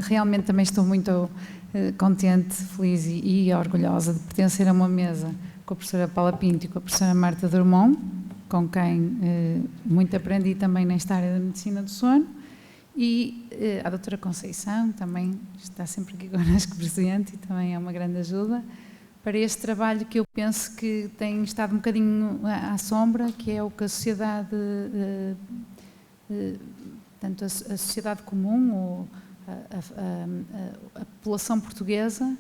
realmente também estou muito contente, feliz e orgulhosa de pertencer a uma mesa com a professora Paula Pinto e com a professora Marta Drummond, com quem muito aprendi também nesta área da medicina do sono, e a doutora Conceição, também está sempre aqui connosco presente e também é uma grande ajuda para este trabalho que eu penso que tem estado um bocadinho à sombra, que é o que a sociedade, tanto a sociedade comum ou a população portuguesa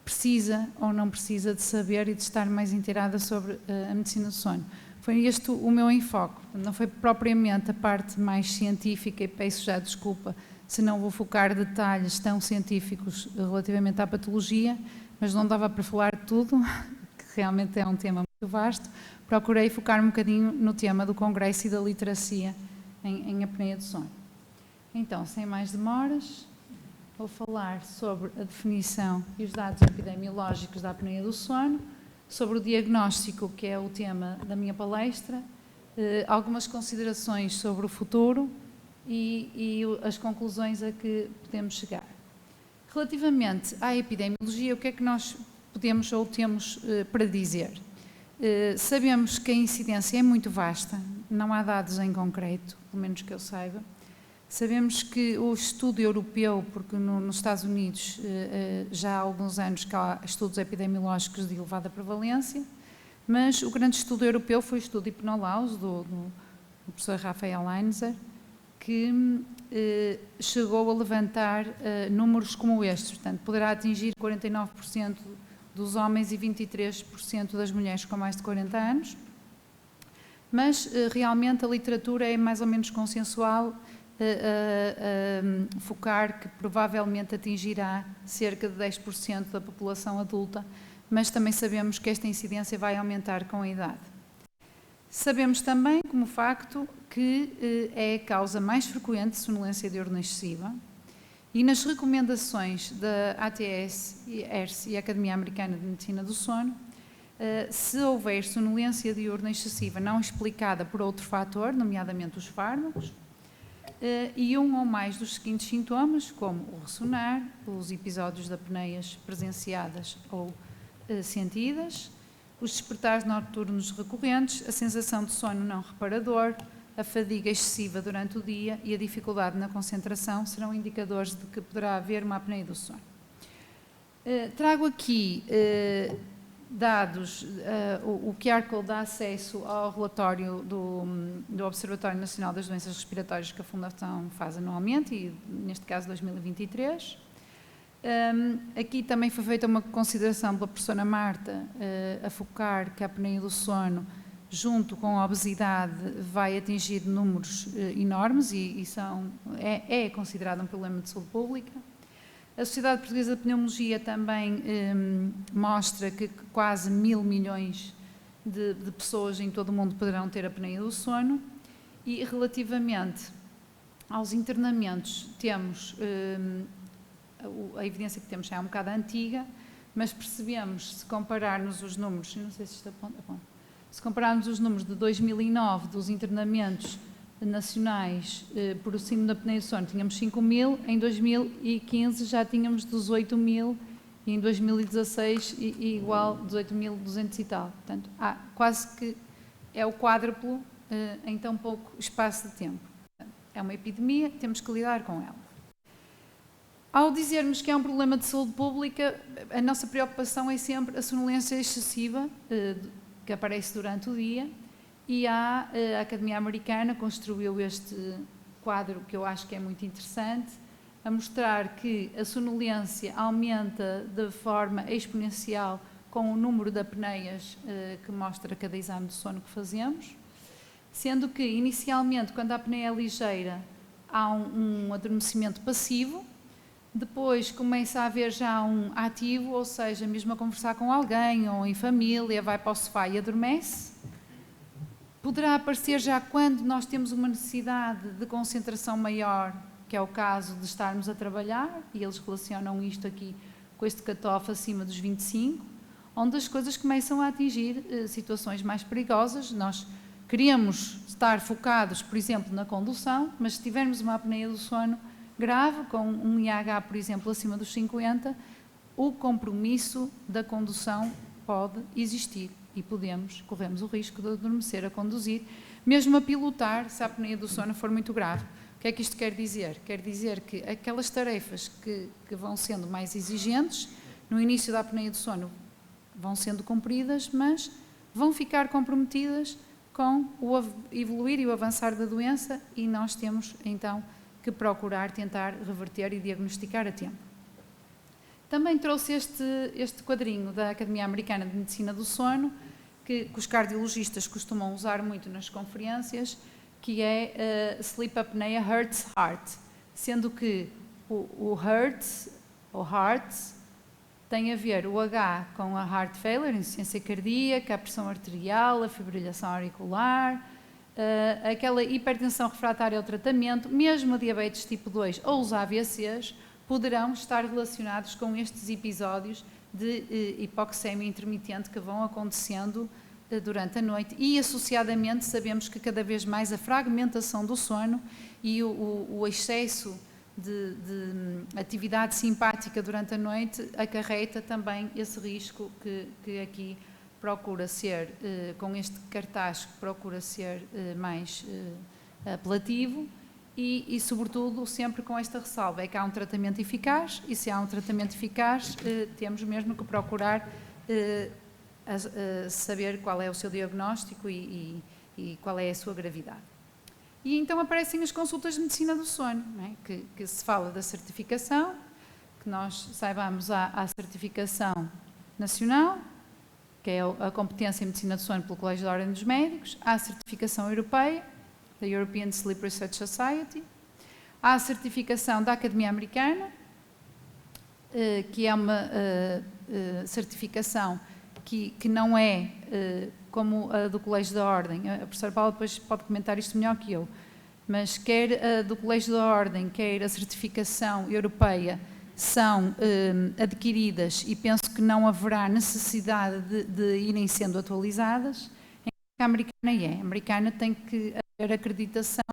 precisa ou não precisa de saber e de estar mais inteirada sobre a medicina do sono. Foi este o meu enfoque, não foi propriamente a parte mais científica, e peço já desculpa se não vou focar detalhes tão científicos relativamente à patologia, mas não dava para falar de tudo, que realmente é um tema muito vasto. Procurei focar um bocadinho no tema do congresso e da literacia em apneia do sono. Então, sem mais demoras, vou falar sobre a definição e os dados epidemiológicos da apneia do sono, sobre o diagnóstico, que é o tema da minha palestra, algumas considerações sobre o futuro e as conclusões a que podemos chegar. Relativamente à epidemiologia, o que é que nós podemos ou temos para dizer? Sabemos que a incidência é muito vasta, não há dados em concreto, pelo menos que eu saiba. Sabemos que o estudo europeu, porque nos Estados Unidos já há alguns anos que há estudos epidemiológicos de elevada prevalência, mas o grande estudo europeu foi o estudo Hipnolaus, do professor Rafael Einzer, que chegou a levantar números como estes, portanto, poderá atingir 49% dos homens e 23% das mulheres com mais de 40 anos, mas realmente a literatura é mais ou menos consensual, focar que provavelmente atingirá cerca de 10% da população adulta, mas também sabemos que esta incidência vai aumentar com a idade. Sabemos também, como facto, que é a causa mais frequente de sonolência diurna excessiva, e nas recomendações da ATS, ERS e Academia Americana de Medicina do Sono, se houver sonolência diurna excessiva não explicada por outro fator, nomeadamente os fármacos, e um ou mais dos seguintes sintomas, como o ressonar, os episódios de apneias presenciadas ou sentidas, os despertares noturnos recorrentes, a sensação de sono não reparador, a fadiga excessiva durante o dia e a dificuldade na concentração serão indicadores de que poderá haver uma apneia do sono. Trago aqui dados, o QR Code dá acesso ao relatório do Observatório Nacional das Doenças Respiratórias que a Fundação faz anualmente, e neste caso 2023. Aqui também foi feita uma consideração pela professora Marta, a focar que a apneia do sono, junto com a obesidade, vai atingir números enormes e é considerado um problema de saúde pública. A Sociedade Portuguesa de Pneumologia também mostra que quase 1.000 milhões de pessoas em todo o mundo poderão ter apneia do sono, e relativamente aos internamentos temos, a evidência que temos já é um bocado antiga, mas percebemos, se compararmos os números, não sei se isto aponta, se compararmos os números de 2009 dos internamentos nacionais por síndrome da apneia do sono, tínhamos 5.000, em 2015 já tínhamos 18.000 e em 2016 igual 18.200 e tal. Portanto, quase que é o quádruplo em tão pouco espaço de tempo. É uma epidemia, temos que lidar com ela. Ao dizermos que é um problema de saúde pública, a nossa preocupação é sempre a sonolência excessiva que aparece durante o dia, e a Academia Americana construiu este quadro que eu acho que é muito interessante, a mostrar que a sonolência aumenta de forma exponencial com o número de apneias que mostra cada exame de sono que fazemos, sendo que inicialmente, quando a apneia é ligeira, há um adormecimento passivo, depois começa a haver já um ativo, ou seja, mesmo a conversar com alguém ou em família, vai para o sofá e adormece. Poderá aparecer já quando nós temos uma necessidade de concentração maior, que é o caso de estarmos a trabalhar, e eles relacionam isto aqui com este cutoff acima dos 25, onde as coisas começam a atingir situações mais perigosas. Nós queremos estar focados, por exemplo, na condução, mas se tivermos uma apneia do sono, grave, com um IH, por exemplo, acima dos 50, o compromisso da condução pode existir e corremos o risco de adormecer a conduzir, mesmo a pilotar, se a apneia do sono for muito grave. O que é que isto quer dizer? Quer dizer que aquelas tarefas que vão sendo mais exigentes, no início da apneia do sono, vão sendo cumpridas, mas vão ficar comprometidas com o evoluir e o avançar da doença, e nós temos, então, que procurar tentar reverter e diagnosticar a tempo. Também trouxe este quadrinho da Academia Americana de Medicina do Sono, que os cardiologistas costumam usar muito nas conferências, que é Sleep Apnea Hurts Heart, sendo que o Hurts, ou Heart, tem a ver o H com a heart failure, insuficiência cardíaca, a pressão arterial, a fibrilação auricular, aquela hipertensão refratária ao tratamento, mesmo a diabetes tipo 2 ou os AVCs, poderão estar relacionados com estes episódios de hipoxémia intermitente que vão acontecendo durante a noite, e associadamente sabemos que cada vez mais a fragmentação do sono e o excesso de atividade simpática durante a noite acarreta também esse risco que aqui procura ser, com este cartaz, procura ser mais apelativo e, sobretudo, sempre com esta ressalva, é que há um tratamento eficaz, e se há um tratamento eficaz, temos mesmo que procurar saber qual é o seu diagnóstico e qual é a sua gravidade. E então aparecem as consultas de medicina do sono, não é? que se fala da certificação, que nós saibamos a certificação nacional, que é a competência em medicina do sono pelo Colégio da Ordem dos Médicos, há a certificação europeia, da European Sleep Research Society, há a certificação da Academia Americana, que é uma certificação que não é como a do Colégio da Ordem. A professora Paula depois pode comentar isto melhor que eu, mas quer a do Colégio da Ordem, quer a certificação europeia, são adquiridas e penso que não haverá necessidade de irem sendo atualizadas. A americana A americana tem que haver acreditação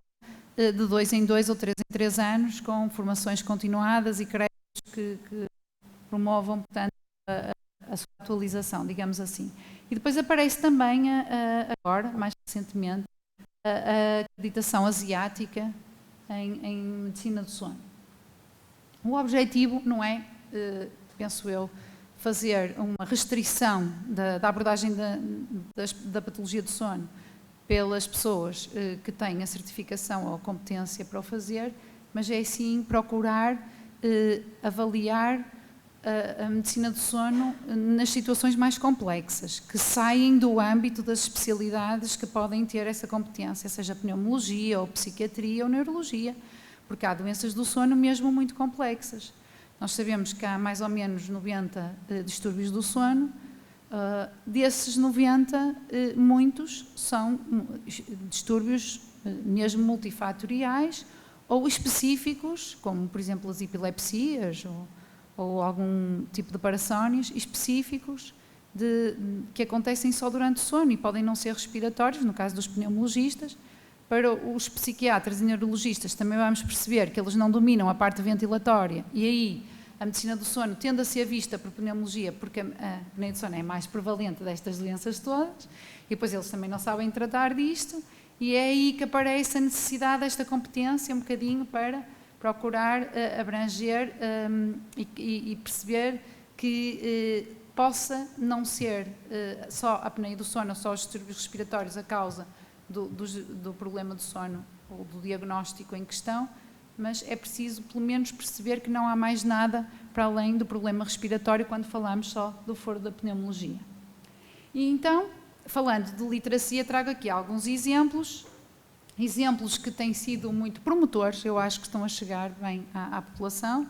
de 2 em 2 ou 3 em 3 anos, com formações continuadas e créditos que promovam, portanto, a sua atualização, digamos assim. E depois aparece também, agora, mais recentemente, a acreditação asiática em medicina do sono. O objetivo não é, penso eu, fazer uma restrição da abordagem da patologia do sono pelas pessoas que têm a certificação ou a competência para o fazer, mas é sim procurar avaliar a medicina do sono nas situações mais complexas, que saem do âmbito das especialidades que podem ter essa competência, seja pneumologia ou psiquiatria ou neurologia, porque há doenças do sono mesmo muito complexas. Nós sabemos que há mais ou menos 90 distúrbios do sono, desses 90, muitos são distúrbios mesmo multifatoriais ou específicos, como por exemplo as epilepsias ou algum tipo de parassónias específicos que acontecem só durante o sono e podem não ser respiratórios, no caso dos pneumologistas. Para os psiquiatras e neurologistas também vamos perceber que eles não dominam a parte ventilatória, e aí a medicina do sono tende a ser vista por pneumologia, porque a apneia do sono é mais prevalente destas doenças todas, e depois eles também não sabem tratar disto, e é aí que aparece a necessidade desta competência um bocadinho para procurar abranger e perceber que possa não ser só a apneia do sono, só os distúrbios respiratórios a causa do problema do sono ou do diagnóstico em questão, mas é preciso pelo menos perceber que não há mais nada para além do problema respiratório quando falamos só do foro da pneumologia. E então, falando de literacia, trago aqui alguns exemplos que têm sido muito promotores, eu acho que estão a chegar bem à população,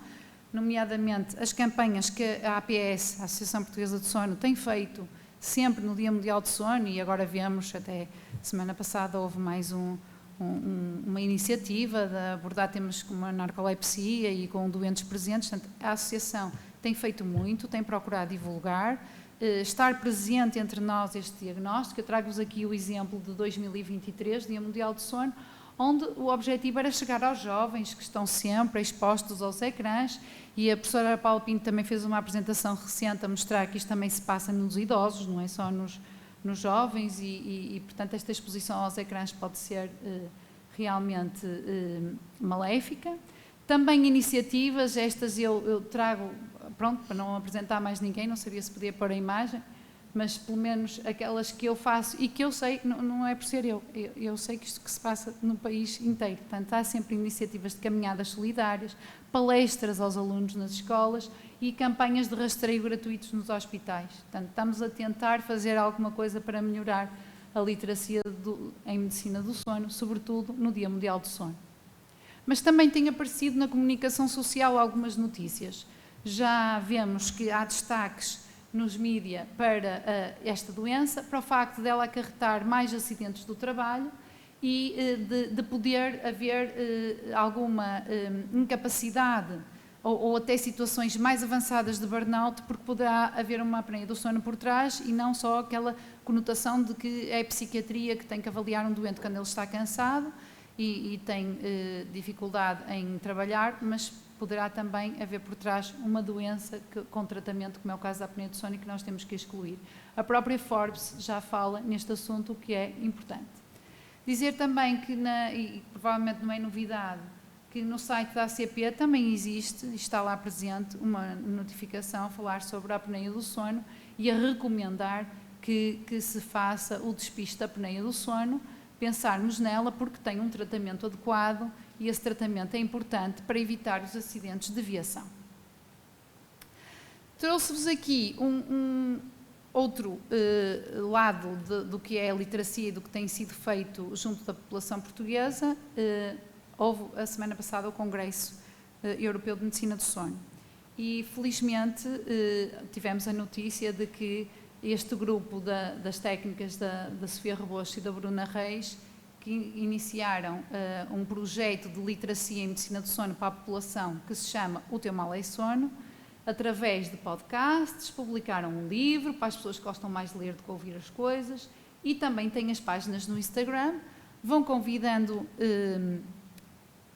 nomeadamente as campanhas que a APS, a Associação Portuguesa de Sono, tem feito sempre no Dia Mundial de Sono, e agora vemos, até semana passada houve mais uma iniciativa de abordar temas como a narcolepsia e com doentes presentes. Portanto, a Associação tem feito muito, tem procurado divulgar, estar presente entre nós este diagnóstico. Eu trago-vos aqui o exemplo de 2023, Dia Mundial de Sono, onde o objetivo era chegar aos jovens que estão sempre expostos aos ecrãs, e a professora Paula Pinto também fez uma apresentação recente a mostrar que isto também se passa nos idosos, não é só nos jovens, e portanto esta exposição aos ecrãs pode ser realmente maléfica. Também iniciativas, estas eu trago, pronto, para não apresentar mais ninguém, não sabia se podia pôr a imagem, mas pelo menos aquelas que eu faço e que eu sei, não é por ser eu sei que isto que se passa no país inteiro. Portanto, há sempre iniciativas de caminhadas solidárias, palestras aos alunos nas escolas e campanhas de rastreio gratuitos nos hospitais. Portanto, estamos a tentar fazer alguma coisa para melhorar a literacia em medicina do sono, sobretudo no Dia Mundial do Sono. Mas também tem aparecido na comunicação social algumas notícias. Já vemos que há destaques nos mídia para esta doença, para o facto dela acarretar mais acidentes do trabalho e de poder haver alguma incapacidade ou até situações mais avançadas de burnout, porque poderá haver uma apneia do sono por trás e não só aquela conotação de que é a psiquiatria que tem que avaliar um doente quando ele está cansado e tem dificuldade em trabalhar, mas poderá também haver por trás uma doença com tratamento, como é o caso da apneia do sono, e que nós temos que excluir. A própria Forbes já fala neste assunto, o que é importante. Dizer também que, e provavelmente não é novidade, que no site da ACP também existe, está lá presente, uma notificação a falar sobre a apneia do sono e a recomendar que se faça o despiste da apneia do sono, pensarmos nela porque tem um tratamento adequado e esse tratamento é importante para evitar os acidentes de viação. Trouxe-vos aqui outro lado do que é a literacia e do que tem sido feito junto da população portuguesa. Houve a semana passada o Congresso Europeu de Medicina do Sono e felizmente tivemos a notícia de que este grupo das técnicas da Sofia Rebocho e da Bruna Reis, que iniciaram um projeto de literacia em medicina do sono para a população que se chama O Teu Mal é Sono, através de podcasts, publicaram um livro para as pessoas que gostam mais de ler do que ouvir as coisas, e também têm as páginas no Instagram, vão convidando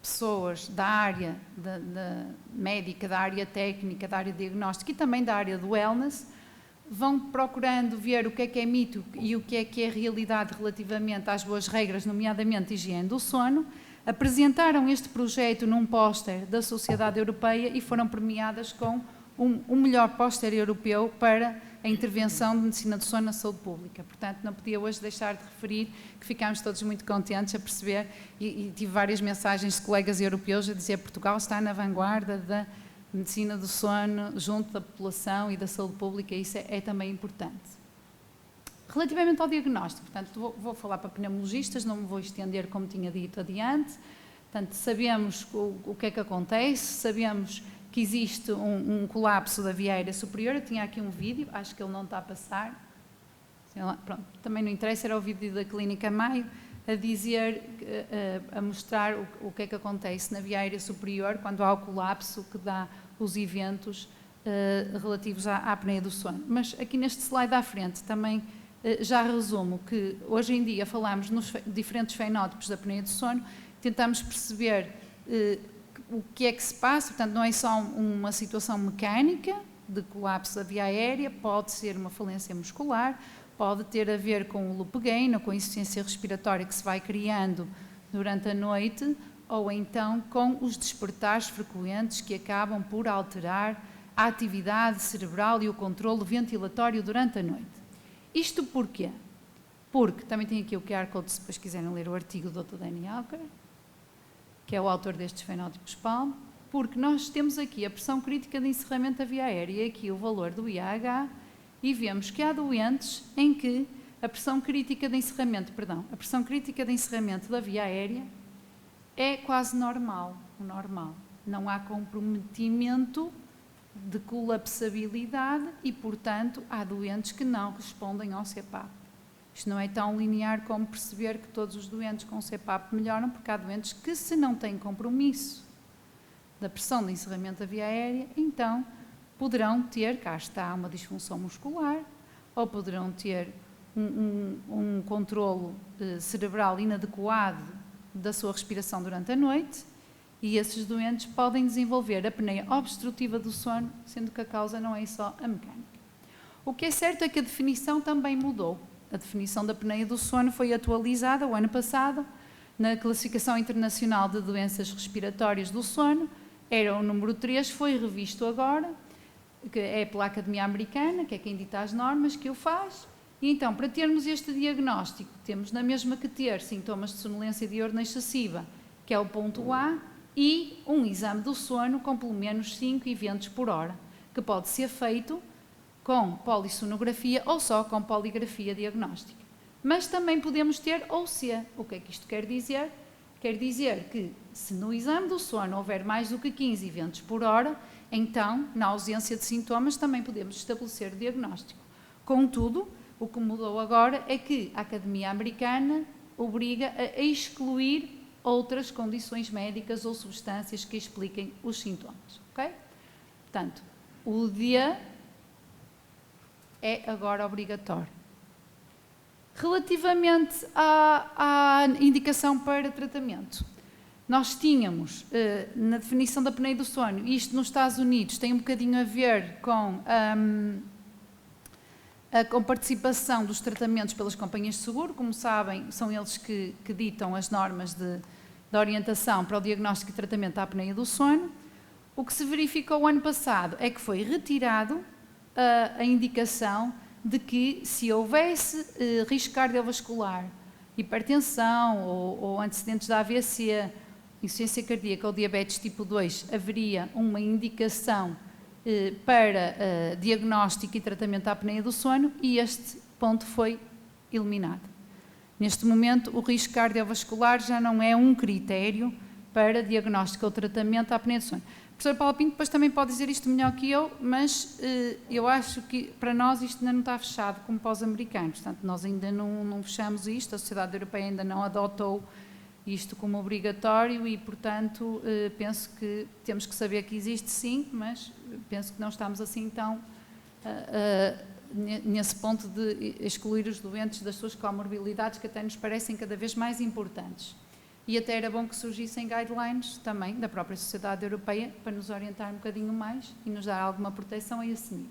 pessoas da área da médica, da área técnica, da área diagnóstica e também da área do wellness, vão procurando ver o que é mito e o que é realidade relativamente às boas regras, nomeadamente higiene do sono. Apresentaram este projeto num póster da Sociedade Europeia e foram premiadas com o melhor póster europeu para a intervenção de medicina do sono na saúde pública. Portanto, não podia hoje deixar de referir que ficámos todos muito contentes a perceber e tive várias mensagens de colegas europeus a dizer que Portugal está na vanguarda da medicina do sono junto da população e da saúde pública, e isso é também importante. Relativamente ao diagnóstico, portanto, vou falar para pneumologistas, não me vou estender como tinha dito adiante. Portanto, sabemos o que é que acontece, sabemos que existe um colapso da via aérea superior. Eu tinha aqui um vídeo, acho que ele não está a passar. Pronto, também não interessa, era o vídeo da Clínica Maio, a dizer, a mostrar o que é que acontece na via aérea superior quando há o colapso que dá os eventos relativos à apneia do sono. Mas aqui neste slide à frente também já resumo que hoje em dia falamos nos diferentes fenótipos da apneia do sono, tentamos perceber o que é que se passa, portanto não é só uma situação mecânica de colapso da via aérea, pode ser uma falência muscular, pode ter a ver com o loop gain, ou com a insuficiência respiratória que se vai criando durante a noite, ou então com os despertares frequentes que acabam por alterar a atividade cerebral e o controle ventilatório durante a noite. Isto porquê? Porque, também tem aqui o QR Code, se depois quiserem ler o artigo do Dr. Danny Alker, que é o autor destes fenótipos PALM, porque nós temos aqui a pressão crítica de encerramento da via aérea e aqui o valor do IAH, e vemos que há doentes em que a pressão crítica de encerramento, a pressão crítica de encerramento da via aérea é quase normal, não há comprometimento de colapsabilidade e, portanto, há doentes que não respondem ao CPAP. Isto não é tão linear como perceber que todos os doentes com CPAP melhoram, porque há doentes que, se não têm compromisso da pressão de encerramento da via aérea, então poderão ter, cá está, uma disfunção muscular, ou poderão ter um controlo cerebral inadequado da sua respiração durante a noite, e esses doentes podem desenvolver a apneia obstrutiva do sono, sendo que a causa não é só a mecânica. O que é certo é que a definição também mudou. A definição da apneia do sono foi atualizada o ano passado na Classificação Internacional de Doenças Respiratórias do Sono, era o número 3, foi revisto agora, que é pela Academia Americana, que é quem dita as normas, que o faz. E então, para termos este diagnóstico, temos na mesma que ter sintomas de sonolência e diurna excessiva, que é o ponto A, e um exame do sono com pelo menos 5 eventos por hora, que pode ser feito com polissonografia ou só com poligrafia diagnóstica. Mas também podemos ter OC. O que é que isto quer dizer? Quer dizer que, se no exame do sono houver mais do que 15 eventos por hora, então, na ausência de sintomas, também podemos estabelecer o diagnóstico. Contudo, o que mudou agora é que a Academia Americana obriga a excluir outras condições médicas ou substâncias que expliquem os sintomas, ok? Portanto, o dia é agora obrigatório. Relativamente à indicação para tratamento, nós tínhamos, na definição da apneia do sono, isto nos Estados Unidos tem um bocadinho a ver com a participação dos tratamentos pelas companhias de seguro. Como sabem, são eles que ditam as normas de orientação para o diagnóstico e tratamento da apneia do sono. O que se verificou o ano passado é que foi retirado a indicação de que, se houvesse risco cardiovascular, hipertensão ou antecedentes da AVC, insuficiência cardíaca ou diabetes tipo 2, haveria uma indicação para diagnóstico e tratamento da apneia do sono, e este ponto foi eliminado. Neste momento, o risco cardiovascular já não é um critério para diagnóstico ou tratamento da apneia do sono. A professora Paula Pinto depois também pode dizer isto melhor que eu, mas eu acho que para nós isto ainda não está fechado como para os americanos. Portanto, nós ainda não fechamos isto, a Sociedade Europeia ainda não adotou isto como obrigatório e, portanto, penso que temos que saber que existe sim, mas penso que não estamos assim tão nesse ponto de excluir os doentes das suas comorbilidades, que até nos parecem cada vez mais importantes. E até era bom que surgissem guidelines também da própria Sociedade Europeia para nos orientar um bocadinho mais e nos dar alguma proteção a esse nível.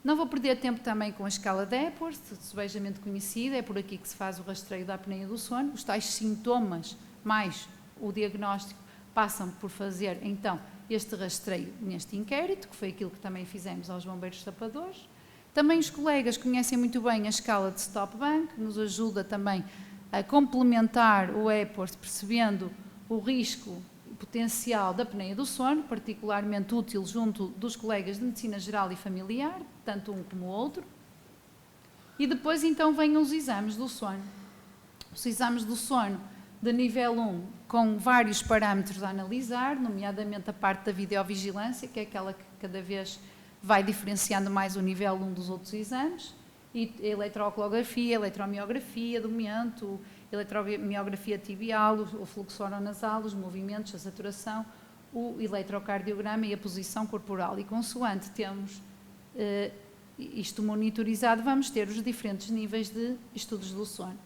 Não vou perder tempo também com a escala de Epworth, subejamente conhecida, é por aqui que se faz o rastreio da apneia do sono. Os tais sintomas mais o diagnóstico passam por fazer, então, este rastreio neste inquérito, que foi aquilo que também fizemos aos bombeiros sapadores. Também os colegas conhecem muito bem a escala de Stop-Bang, que nos ajuda também a complementar o Epworth, percebendo o risco potencial da apneia do sono, particularmente útil junto dos colegas de medicina geral e familiar, tanto um como o outro. E depois então vêm os exames do sono. Os exames do sono de nível 1, com vários parâmetros a analisar, nomeadamente a parte da videovigilância, que é aquela que cada vez vai diferenciando mais o nível 1 dos outros exames, e a eletrocoelografia, a eletromiografia do momento, a eletromiografia tibial, o fluxo oronasal, os movimentos, a saturação, o eletrocardiograma e a posição corporal. E consoante temos isto monitorizado, vamos ter os diferentes níveis de estudos do sono.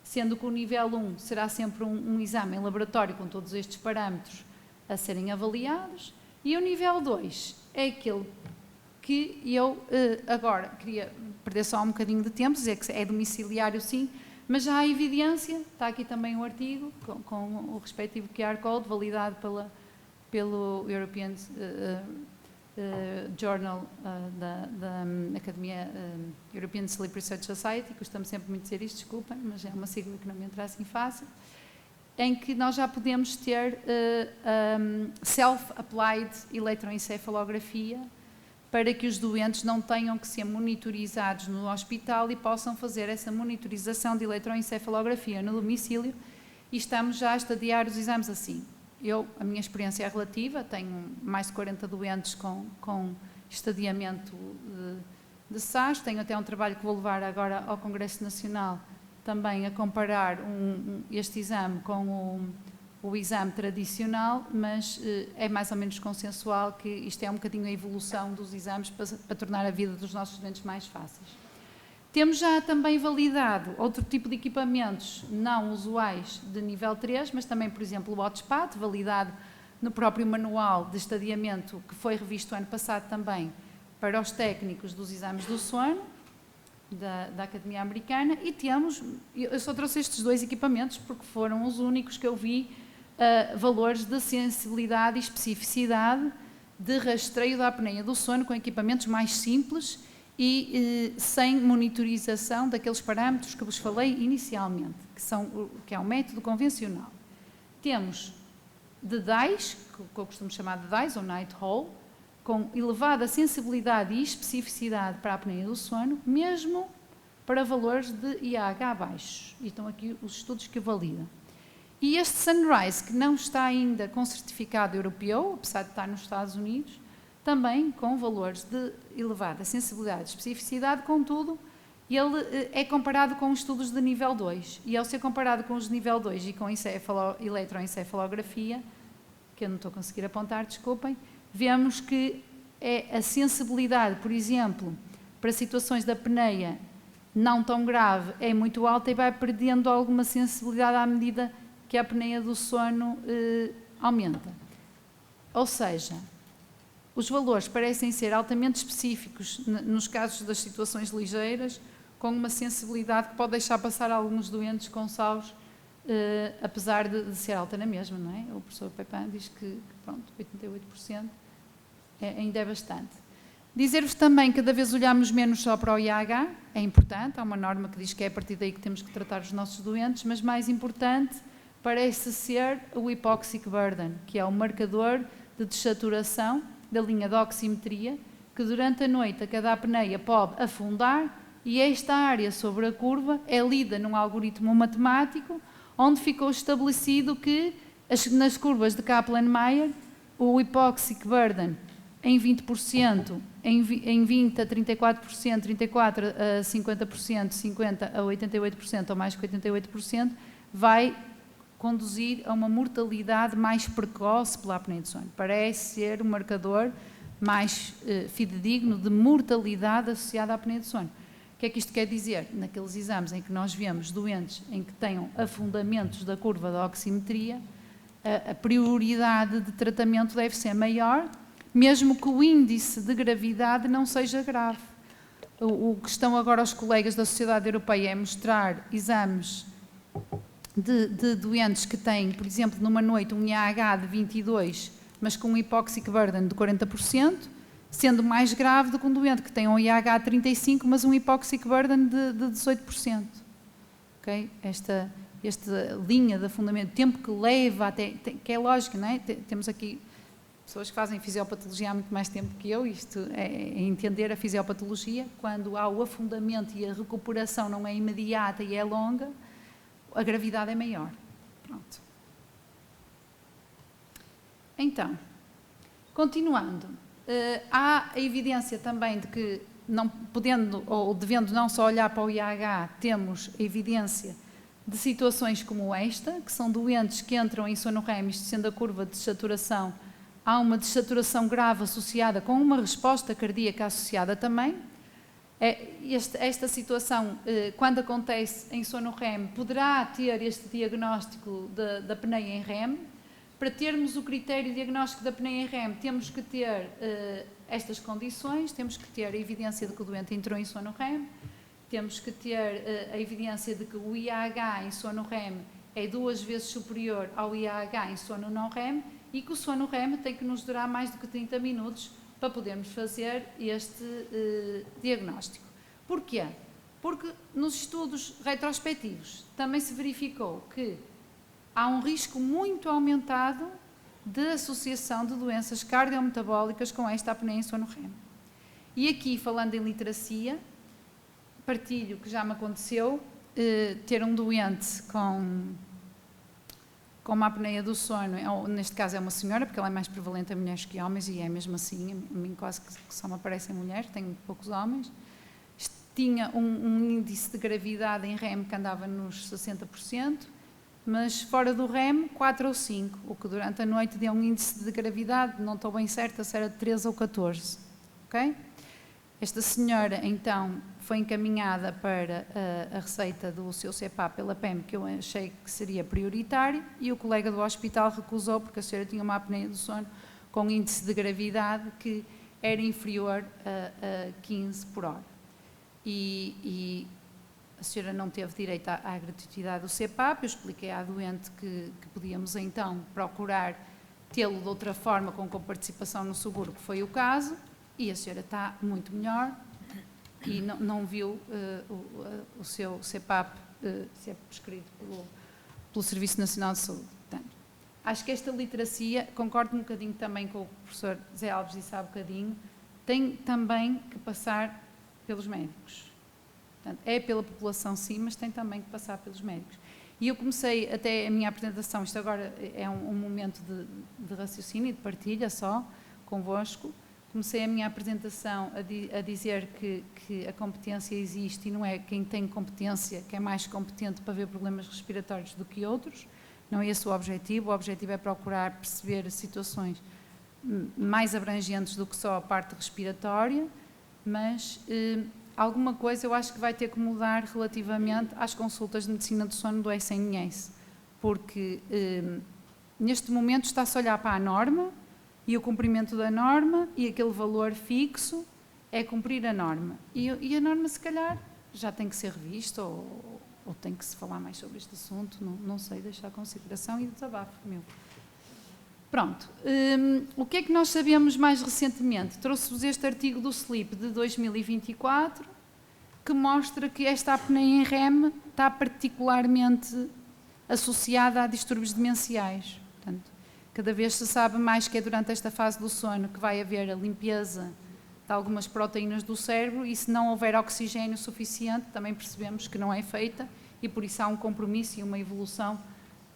Sendo que o nível 1 será sempre um exame em laboratório com todos estes parâmetros a serem avaliados, e o nível 2 é aquele que eu agora queria perder só um bocadinho de tempo, dizer que é domiciliário sim, mas já há evidência, está aqui também um artigo com o respectivo QR Code, validado pelo European Journal da Academia European Sleep Research Society, custa-me sempre muito dizer isto, desculpem, mas é uma sigla que não me entra assim fácil, em que nós já podemos ter self-applied eletroencefalografia, para que os doentes não tenham que ser monitorizados no hospital e possam fazer essa monitorização de eletroencefalografia no domicílio, e estamos já a estadiar os exames assim. A minha experiência é relativa, tenho mais de 40 doentes com estadiamento de SAS, tenho até um trabalho que vou levar agora ao Congresso Nacional, também a comparar este exame com o exame tradicional, mas é mais ou menos consensual que isto é um bocadinho a evolução dos exames para tornar a vida dos nossos doentes mais fáceis. Temos já também validado outro tipo de equipamentos não usuais de nível 3, mas também, por exemplo, o Watchpad, validado no próprio manual de estadiamento, que foi revisto ano passado também para os técnicos dos exames do sono, da Academia Americana, e eu só trouxe estes 2 equipamentos porque foram os únicos que eu vi valores de sensibilidade e especificidade de rastreio da apneia do sono com equipamentos mais simples e sem monitorização daqueles parâmetros que vos falei inicialmente, que é um método convencional. Temos de DICE, que eu costumo chamar de DICE, ou Night Hall, com elevada sensibilidade e especificidade para a apneia do sono, mesmo para valores de IAH baixos. E estão aqui os estudos que o validam. E este Sunrise, que não está ainda com certificado europeu, apesar de estar nos Estados Unidos, também com valores de elevada sensibilidade e especificidade, contudo, ele é comparado com estudos de nível 2. E ao ser comparado com os de nível 2 e com eletroencefalografia, que eu não estou a conseguir apontar, desculpem, vemos que a sensibilidade, por exemplo, para situações de apneia não tão grave, é muito alta e vai perdendo alguma sensibilidade à medida que a apneia do sono aumenta. Ou seja, os valores parecem ser altamente específicos nos casos das situações ligeiras, com uma sensibilidade que pode deixar passar alguns doentes com SAUS, apesar de ser alta na mesma, não é? O professor Pepin diz que pronto, 88% ainda é bastante. Dizer-vos também que cada vez olhamos menos só para o IAH, é importante, há uma norma que diz que é a partir daí que temos que tratar os nossos doentes, mas mais importante parece ser o Hypoxic Burden, que é o marcador de dessaturação da linha de oximetria, que durante a noite a cada apneia pode afundar, e esta área sobre a curva é lida num algoritmo matemático, onde ficou estabelecido que nas curvas de Kaplan-Meier o Hypoxic Burden em 20%, em 20% a 34%, 34% a 50%, 50% a 88% ou mais que 88%, vai conduzir a uma mortalidade mais precoce pela apneia do sono. Parece ser um marcador mais fidedigno de mortalidade associada à apneia do sono. O que é que isto quer dizer? Naqueles exames em que nós vemos doentes em que tenham afundamentos da curva da oximetria, a prioridade de tratamento deve ser maior, mesmo que o índice de gravidade não seja grave. O que estão agora os colegas da Sociedade Europeia é mostrar exames de doentes que têm, por exemplo, numa noite um IAH de 22, mas com um hypoxic burden de 40%, sendo mais grave do que um doente que tem um IAH de 35, mas um hypoxic burden de 18%. Okay? Esta linha de afundamento, o tempo que leva até, que é lógico, não é? Temos aqui pessoas que fazem fisiopatologia há muito mais tempo que eu, isto é entender a fisiopatologia, quando há o afundamento e a recuperação não é imediata e é longa, a gravidade é maior. Pronto. Então, continuando, há a evidência também de que, não podendo ou devendo não só olhar para o IAH, temos a evidência de situações como esta, que são doentes que entram em sono REM, isto sendo a curva de dessaturação, há uma dessaturação grave associada com uma resposta cardíaca associada também. Esta situação, quando acontece em sono REM, poderá ter este diagnóstico da apneia em REM. Para termos o critério diagnóstico da apneia em REM, temos que ter estas condições, temos que ter a evidência de que o doente entrou em sono REM, temos que ter a evidência de que o IAH em sono REM é 2 vezes superior ao IAH em sono não REM e que o sono REM tem que nos durar mais do que 30 minutos para podermos fazer este diagnóstico. Porquê? Porque nos estudos retrospectivos também se verificou que há um risco muito aumentado de associação de doenças cardiometabólicas com esta apneia em sono REM. E aqui, falando em literacia, partilho que já me aconteceu ter um doente com uma apneia do sono, neste caso é uma senhora, porque ela é mais prevalente em mulheres que homens, e é mesmo assim, a mim quase que só me aparecem mulheres, tenho poucos homens. Tinha um índice de gravidade em REM que andava nos 60%, mas fora do REM, 4 ou 5, o que durante a noite deu um índice de gravidade, não estou bem certa se era de 13 ou 14, ok? Esta senhora, então, foi encaminhada para a receita do seu CEPAP pela PEM, que eu achei que seria prioritário, e o colega do hospital recusou, porque a senhora tinha uma apneia do sono com índice de gravidade que era inferior a 15 por hora. E a senhora não teve direito à gratuidade do CEPAP. Eu expliquei à doente que podíamos, então, procurar tê-lo de outra forma, com coparticipação no seguro, que foi o caso, e a senhora está muito melhor e não viu o seu CEPAP ser prescrito pelo Serviço Nacional de Saúde. Portanto, acho que esta literacia, concordo um bocadinho também com o professor Zé Alves disse há bocadinho, tem também que passar pelos médicos. Portanto, é pela população sim, mas tem também que passar pelos médicos. E eu comecei até a minha apresentação, isto agora é um momento de raciocínio e de partilha só, convosco. Comecei a minha apresentação a dizer que a competência existe e não é quem tem competência que é mais competente para ver problemas respiratórios do que outros. Não é esse o objetivo é procurar perceber situações mais abrangentes do que só a parte respiratória, mas alguma coisa eu acho que vai ter que mudar relativamente às consultas de medicina do sono do SNS, porque neste momento está-se a olhar para a norma e o cumprimento da norma e aquele valor fixo é cumprir a norma. E a norma, se calhar, já tem que ser revista ou tem que se falar mais sobre este assunto, não sei, deixar a consideração e desabafo meu. Pronto, o que é que nós sabemos mais recentemente? Trouxe-vos este artigo do SLIP de 2024, que mostra que esta apneia em REM está particularmente associada a distúrbios demenciais. Portanto, cada vez se sabe mais que é durante esta fase do sono que vai haver a limpeza de algumas proteínas do cérebro e se não houver oxigênio suficiente, também percebemos que não é feita e por isso há um compromisso e uma evolução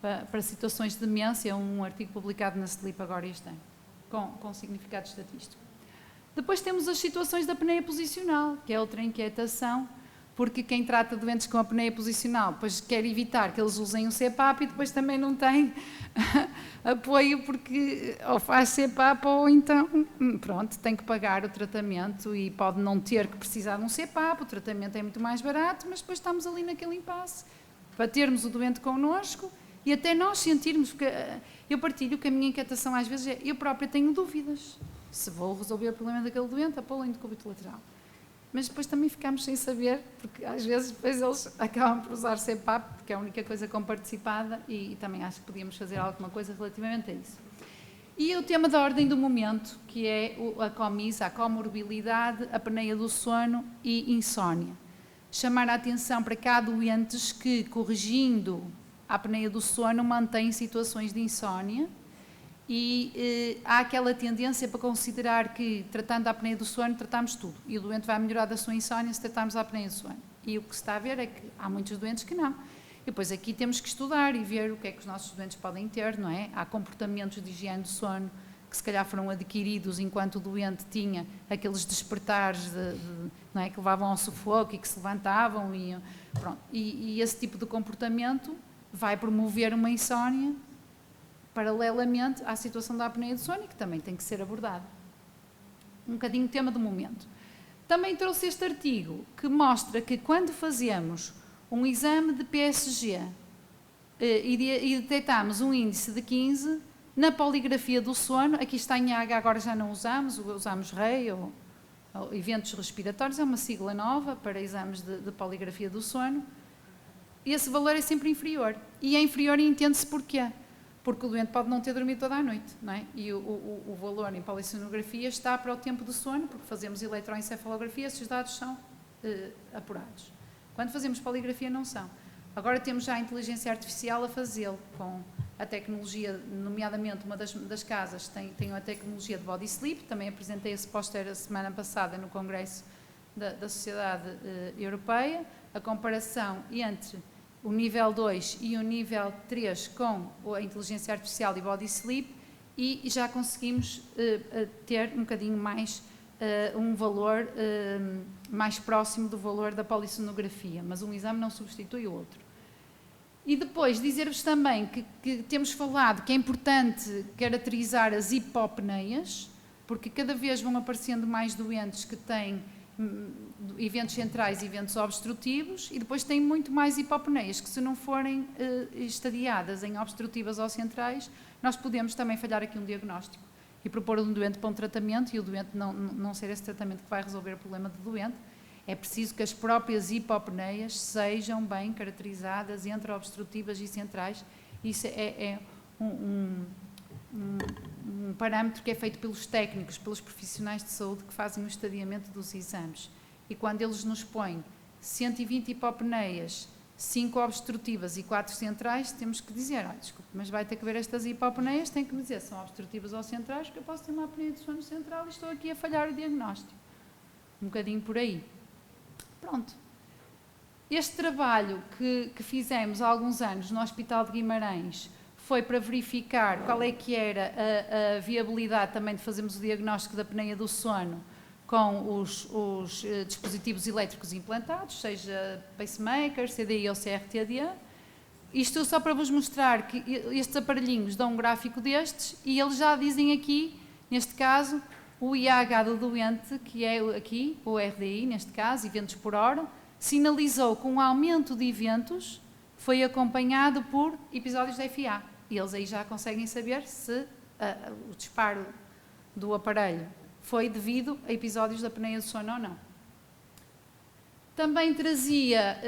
para situações de demência, um artigo publicado na SLIP agora este ano, com significado estatístico. Depois temos as situações da apneia posicional, que é outra inquietação, porque quem trata doentes com apneia posicional depois quer evitar que eles usem o CEPAP e depois também não tem apoio porque ou faz CEPAP ou então, pronto, tem que pagar o tratamento e pode não ter que precisar de um CEPAP, o tratamento é muito mais barato, mas depois estamos ali naquele impasse para termos o doente connosco e até nós sentirmos, porque eu partilho que a minha inquietação às vezes é, eu própria tenho dúvidas se vou resolver o problema daquele doente a pô-lo em decúbito lateral. Mas depois também ficamos sem saber, porque às vezes depois eles acabam por usar CEPAP, porque é a única coisa comparticipada e também acho que podíamos fazer alguma coisa relativamente a isso. E o tema da ordem do momento, que é a COMIS, a comorbilidade, apneia do sono e insónia. Chamar a atenção para que há doentes que, corrigindo a apneia do sono, mantêm situações de insónia. E há aquela tendência para considerar que, tratando a apneia do sono, tratamos tudo. E o doente vai melhorar da sua insónia se tratarmos a apneia do sono. E o que se está a ver é que há muitos doentes que não. E depois aqui temos que estudar e ver o que é que os nossos doentes podem ter, não é? Há comportamentos de higiene do sono que se calhar foram adquiridos enquanto o doente tinha aqueles despertares não é? Que levavam ao sufoco e que se levantavam. E esse tipo de comportamento vai promover uma insónia paralelamente à situação da apneia do sono, que também tem que ser abordada. Um bocadinho o tema do momento. Também trouxe este artigo que mostra que quando fazemos um exame de PSG e detectamos um índice de 15, na poligrafia do sono, aqui está em AH, agora já não usamos REI ou eventos respiratórios, é uma sigla nova para exames de poligrafia do sono, e esse valor é sempre inferior. E é inferior e entende-se porquê. Porque o doente pode não ter dormido toda a noite, não é? E o valor em polissonografia está para o tempo de sono, porque fazemos eletroencefalografia, esses dados são apurados. Quando fazemos poligrafia, não são. Agora temos já a inteligência artificial a fazê-lo, com a tecnologia, nomeadamente uma das casas tem a tecnologia de body sleep, também apresentei esse póster a semana passada no Congresso da Sociedade Europeia, a comparação entre o nível 2 e o nível 3 com a inteligência artificial e body sleep e já conseguimos ter um bocadinho mais, um valor mais próximo do valor da polissonografia, mas um exame não substitui o outro. E depois dizer-vos também que temos falado que é importante caracterizar as hipopneias, porque cada vez vão aparecendo mais doentes que têm eventos centrais e eventos obstrutivos, e depois tem muito mais hipopneias, que se não forem estadiadas em obstrutivas ou centrais, nós podemos também falhar aqui um diagnóstico e propor um doente para um tratamento, e o doente não ser esse tratamento que vai resolver o problema do doente. É preciso que as próprias hipopneias sejam bem caracterizadas entre obstrutivas e centrais. Isso é um parâmetro que é feito pelos técnicos, pelos profissionais de saúde que fazem o estadiamento dos exames. E quando eles nos põem 120 hipopneias, 5 obstrutivas e 4 centrais, temos que dizer, desculpe, mas vai ter que ver estas hipopneias, tem que me dizer se são obstrutivas ou centrais, porque eu posso ter uma apneia do sono central e estou aqui a falhar o diagnóstico. Um bocadinho por aí. Pronto. Este trabalho que fizemos há alguns anos no Hospital de Guimarães foi para verificar qual é que era a viabilidade também de fazermos o diagnóstico da apneia do sono com os dispositivos elétricos implantados, seja pacemaker, CDI ou CRT-AD. Isto só para vos mostrar que estes aparelhinhos dão um gráfico destes e eles já dizem aqui, neste caso, o IAH do doente, que é aqui, o RDI, neste caso, eventos por hora, sinalizou que um aumento de eventos foi acompanhado por episódios de FA. E eles aí já conseguem saber se o disparo do aparelho foi devido a episódios da apneia do sono ou não. Também trazia,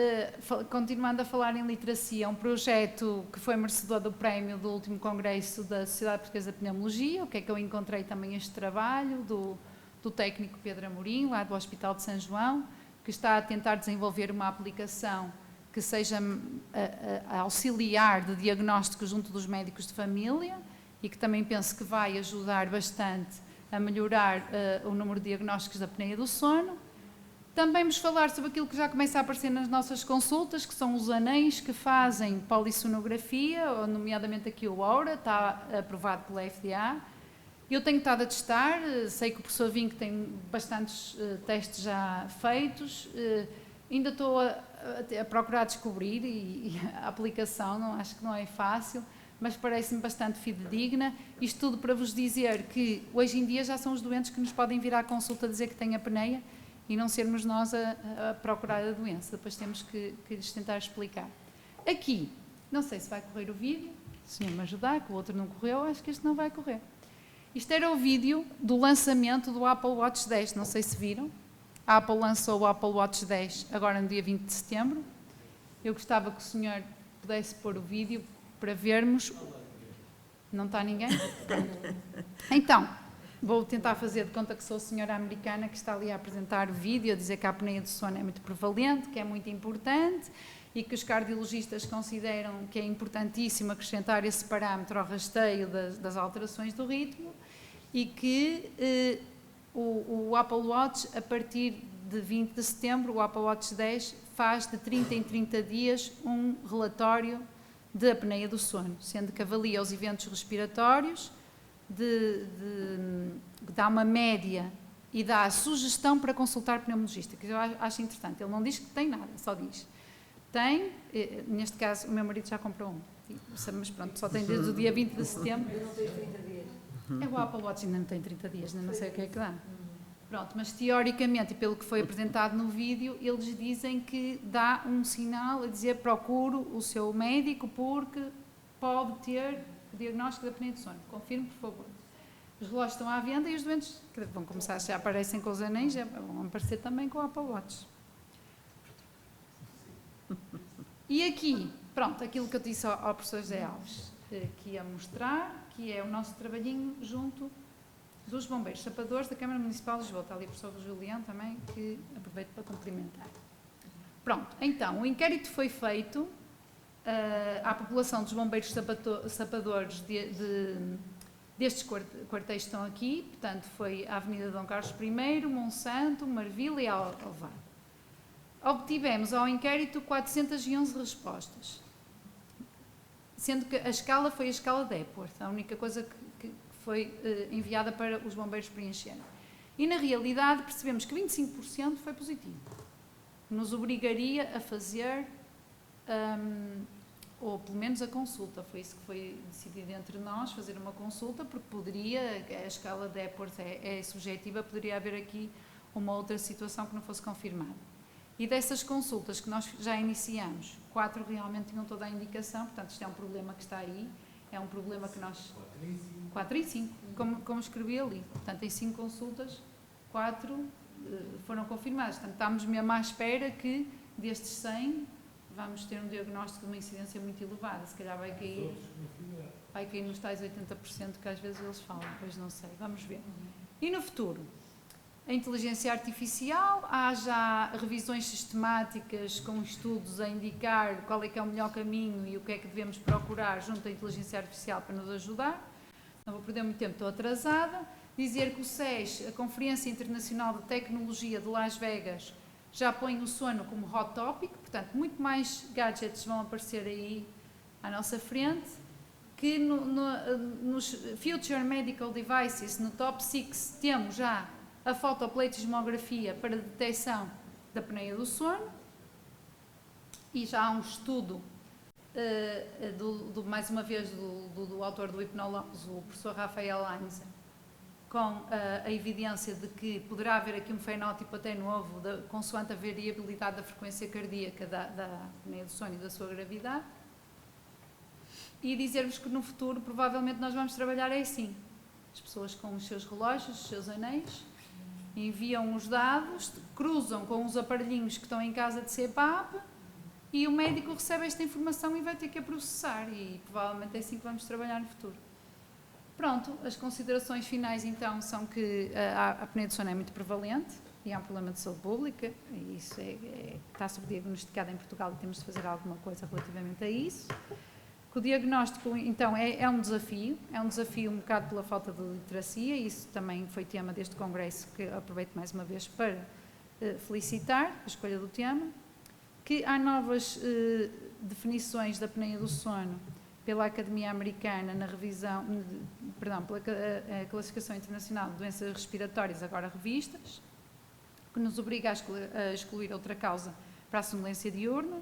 continuando a falar em literacia, um projeto que foi merecedor do prémio do último congresso da Sociedade Portuguesa de Pneumologia. O que é que eu encontrei também este trabalho do técnico Pedro Amorim, lá do Hospital de São João, que está a tentar desenvolver uma aplicação que seja a auxiliar de diagnóstico junto dos médicos de família e que também penso que vai ajudar bastante a melhorar o número de diagnósticos da apneia do sono. Também vamos falar sobre aquilo que já começa a aparecer nas nossas consultas, que são os anéis que fazem polissonografia, nomeadamente aqui o Aura, está aprovado pela FDA. Eu tenho estado a testar, sei que o professor Vinco tem bastantes testes já feitos, ainda estou a procurar descobrir e a aplicação, acho que não é fácil, mas parece-me bastante fidedigna. Isto tudo para vos dizer que hoje em dia já são os doentes que nos podem vir à consulta dizer que têm apneia, e não sermos nós a procurar a doença. Depois temos que lhes tentar explicar. Aqui, não sei se vai correr o vídeo, se o senhor me ajudar, que o outro não correu, acho que este não vai correr. Isto era o vídeo do lançamento do Apple Watch 10, não sei se viram. A Apple lançou o Apple Watch 10 agora no dia 20 de setembro. Eu gostava que o senhor pudesse pôr o vídeo para vermos. Não está ninguém? Então, vou tentar fazer de conta que sou a senhora americana que está ali a apresentar o vídeo, a dizer que a apneia do sono é muito prevalente, que é muito importante e que os cardiologistas consideram que é importantíssimo acrescentar esse parâmetro ao rasteio das alterações do ritmo e que o Apple Watch, a partir de 20 de setembro, o Apple Watch 10 faz de 30 em 30 dias um relatório de apneia do sono, sendo que avalia os eventos respiratórios, dá uma média e dá a sugestão para consultar pneumologista, que eu acho interessante. Ele não diz que tem nada, só diz. Tem, neste caso, o meu marido já comprou um, mas pronto, só tem desde o dia 20 de setembro. Eu não tenho 30 dias. O Apple Watch ainda não tem 30 dias, não sei o que é que dá. Pronto, mas teoricamente, e pelo que foi apresentado no vídeo, eles dizem que dá um sinal a dizer procure o seu médico porque pode ter o diagnóstico da apneia do sono. Confirme, por favor. Os relógios estão à venda e os doentes que vão começar, já aparecem com os anéis, já vão aparecer também com o Apple Watch. E aqui, pronto, aquilo que eu disse ao professor José Alves, que ia mostrar, que é o nosso trabalhinho junto dos bombeiros sapadores da Câmara Municipal de Lisboa. Está ali o professor Julião também, que aproveito para cumprimentar. Pronto, então, o inquérito foi feito à população dos bombeiros sapadores destes quartéis que estão aqui, portanto, foi a Avenida Dom Carlos I, Monsanto, Marvila e Alvar. Obtivemos ao inquérito 411 respostas, sendo que a escala foi a escala de Epworth, a única coisa que foi enviada para os bombeiros preencherem. E, na realidade, percebemos que 25% foi positivo. Nos obrigaria a fazer, ou pelo menos a consulta. Foi isso que foi decidido entre nós, fazer uma consulta, porque poderia, a escala de Epworth é subjetiva, poderia haver aqui uma outra situação que não fosse confirmada. E dessas consultas que nós já iniciamos, 4 realmente tinham toda a indicação, portanto isto é um problema que está aí, é um problema que nós... 4 e 5, como escrevi ali. Portanto, em 5 consultas, 4 foram confirmadas. Portanto, estamos mesmo à espera que destes 100 vamos ter um diagnóstico de uma incidência muito elevada. Se calhar vai cair nos tais 80% que às vezes eles falam, pois não sei, vamos ver. E no futuro? A inteligência artificial, há já revisões sistemáticas com estudos a indicar qual é que é o melhor caminho e o que é que devemos procurar junto à inteligência artificial para nos ajudar. Não vou perder muito tempo, estou atrasada. Dizer que o SES, a Conferência Internacional de Tecnologia de Las Vegas, já põe o sono como hot topic, portanto, muito mais gadgets vão aparecer aí à nossa frente, que nos Future Medical Devices, no top 6, temos já a fotopletismografia para detecção da apneia do sono, e já há um estudo, mais uma vez, do autor do Hipnolose, o professor Rafael Ainza, com a evidência de que poderá haver aqui um fenótipo até novo, consoante a variabilidade da frequência cardíaca da apneia do sono e da sua gravidade, e dizer-vos que no futuro provavelmente nós vamos trabalhar assim, as pessoas com os seus relógios, os seus anéis, enviam os dados, cruzam com os aparelhinhos que estão em casa de CPAP e o médico recebe esta informação e vai ter que a processar, e provavelmente é assim que vamos trabalhar no futuro. Pronto, as considerações finais então são que a apneia do sono é muito prevalente e é um problema de saúde pública, e isso está subdiagnosticado em Portugal e temos de fazer alguma coisa relativamente a isso. Que o diagnóstico então é um desafio um bocado pela falta de literacia, e isso também foi tema deste congresso, que aproveito mais uma vez para felicitar a escolha do tema. Que há novas definições da apneia do sono pela Academia Americana na revisão, pela Classificação Internacional de Doenças Respiratórias, agora revistas, que nos obriga a excluir outra causa para a sonolência diurna.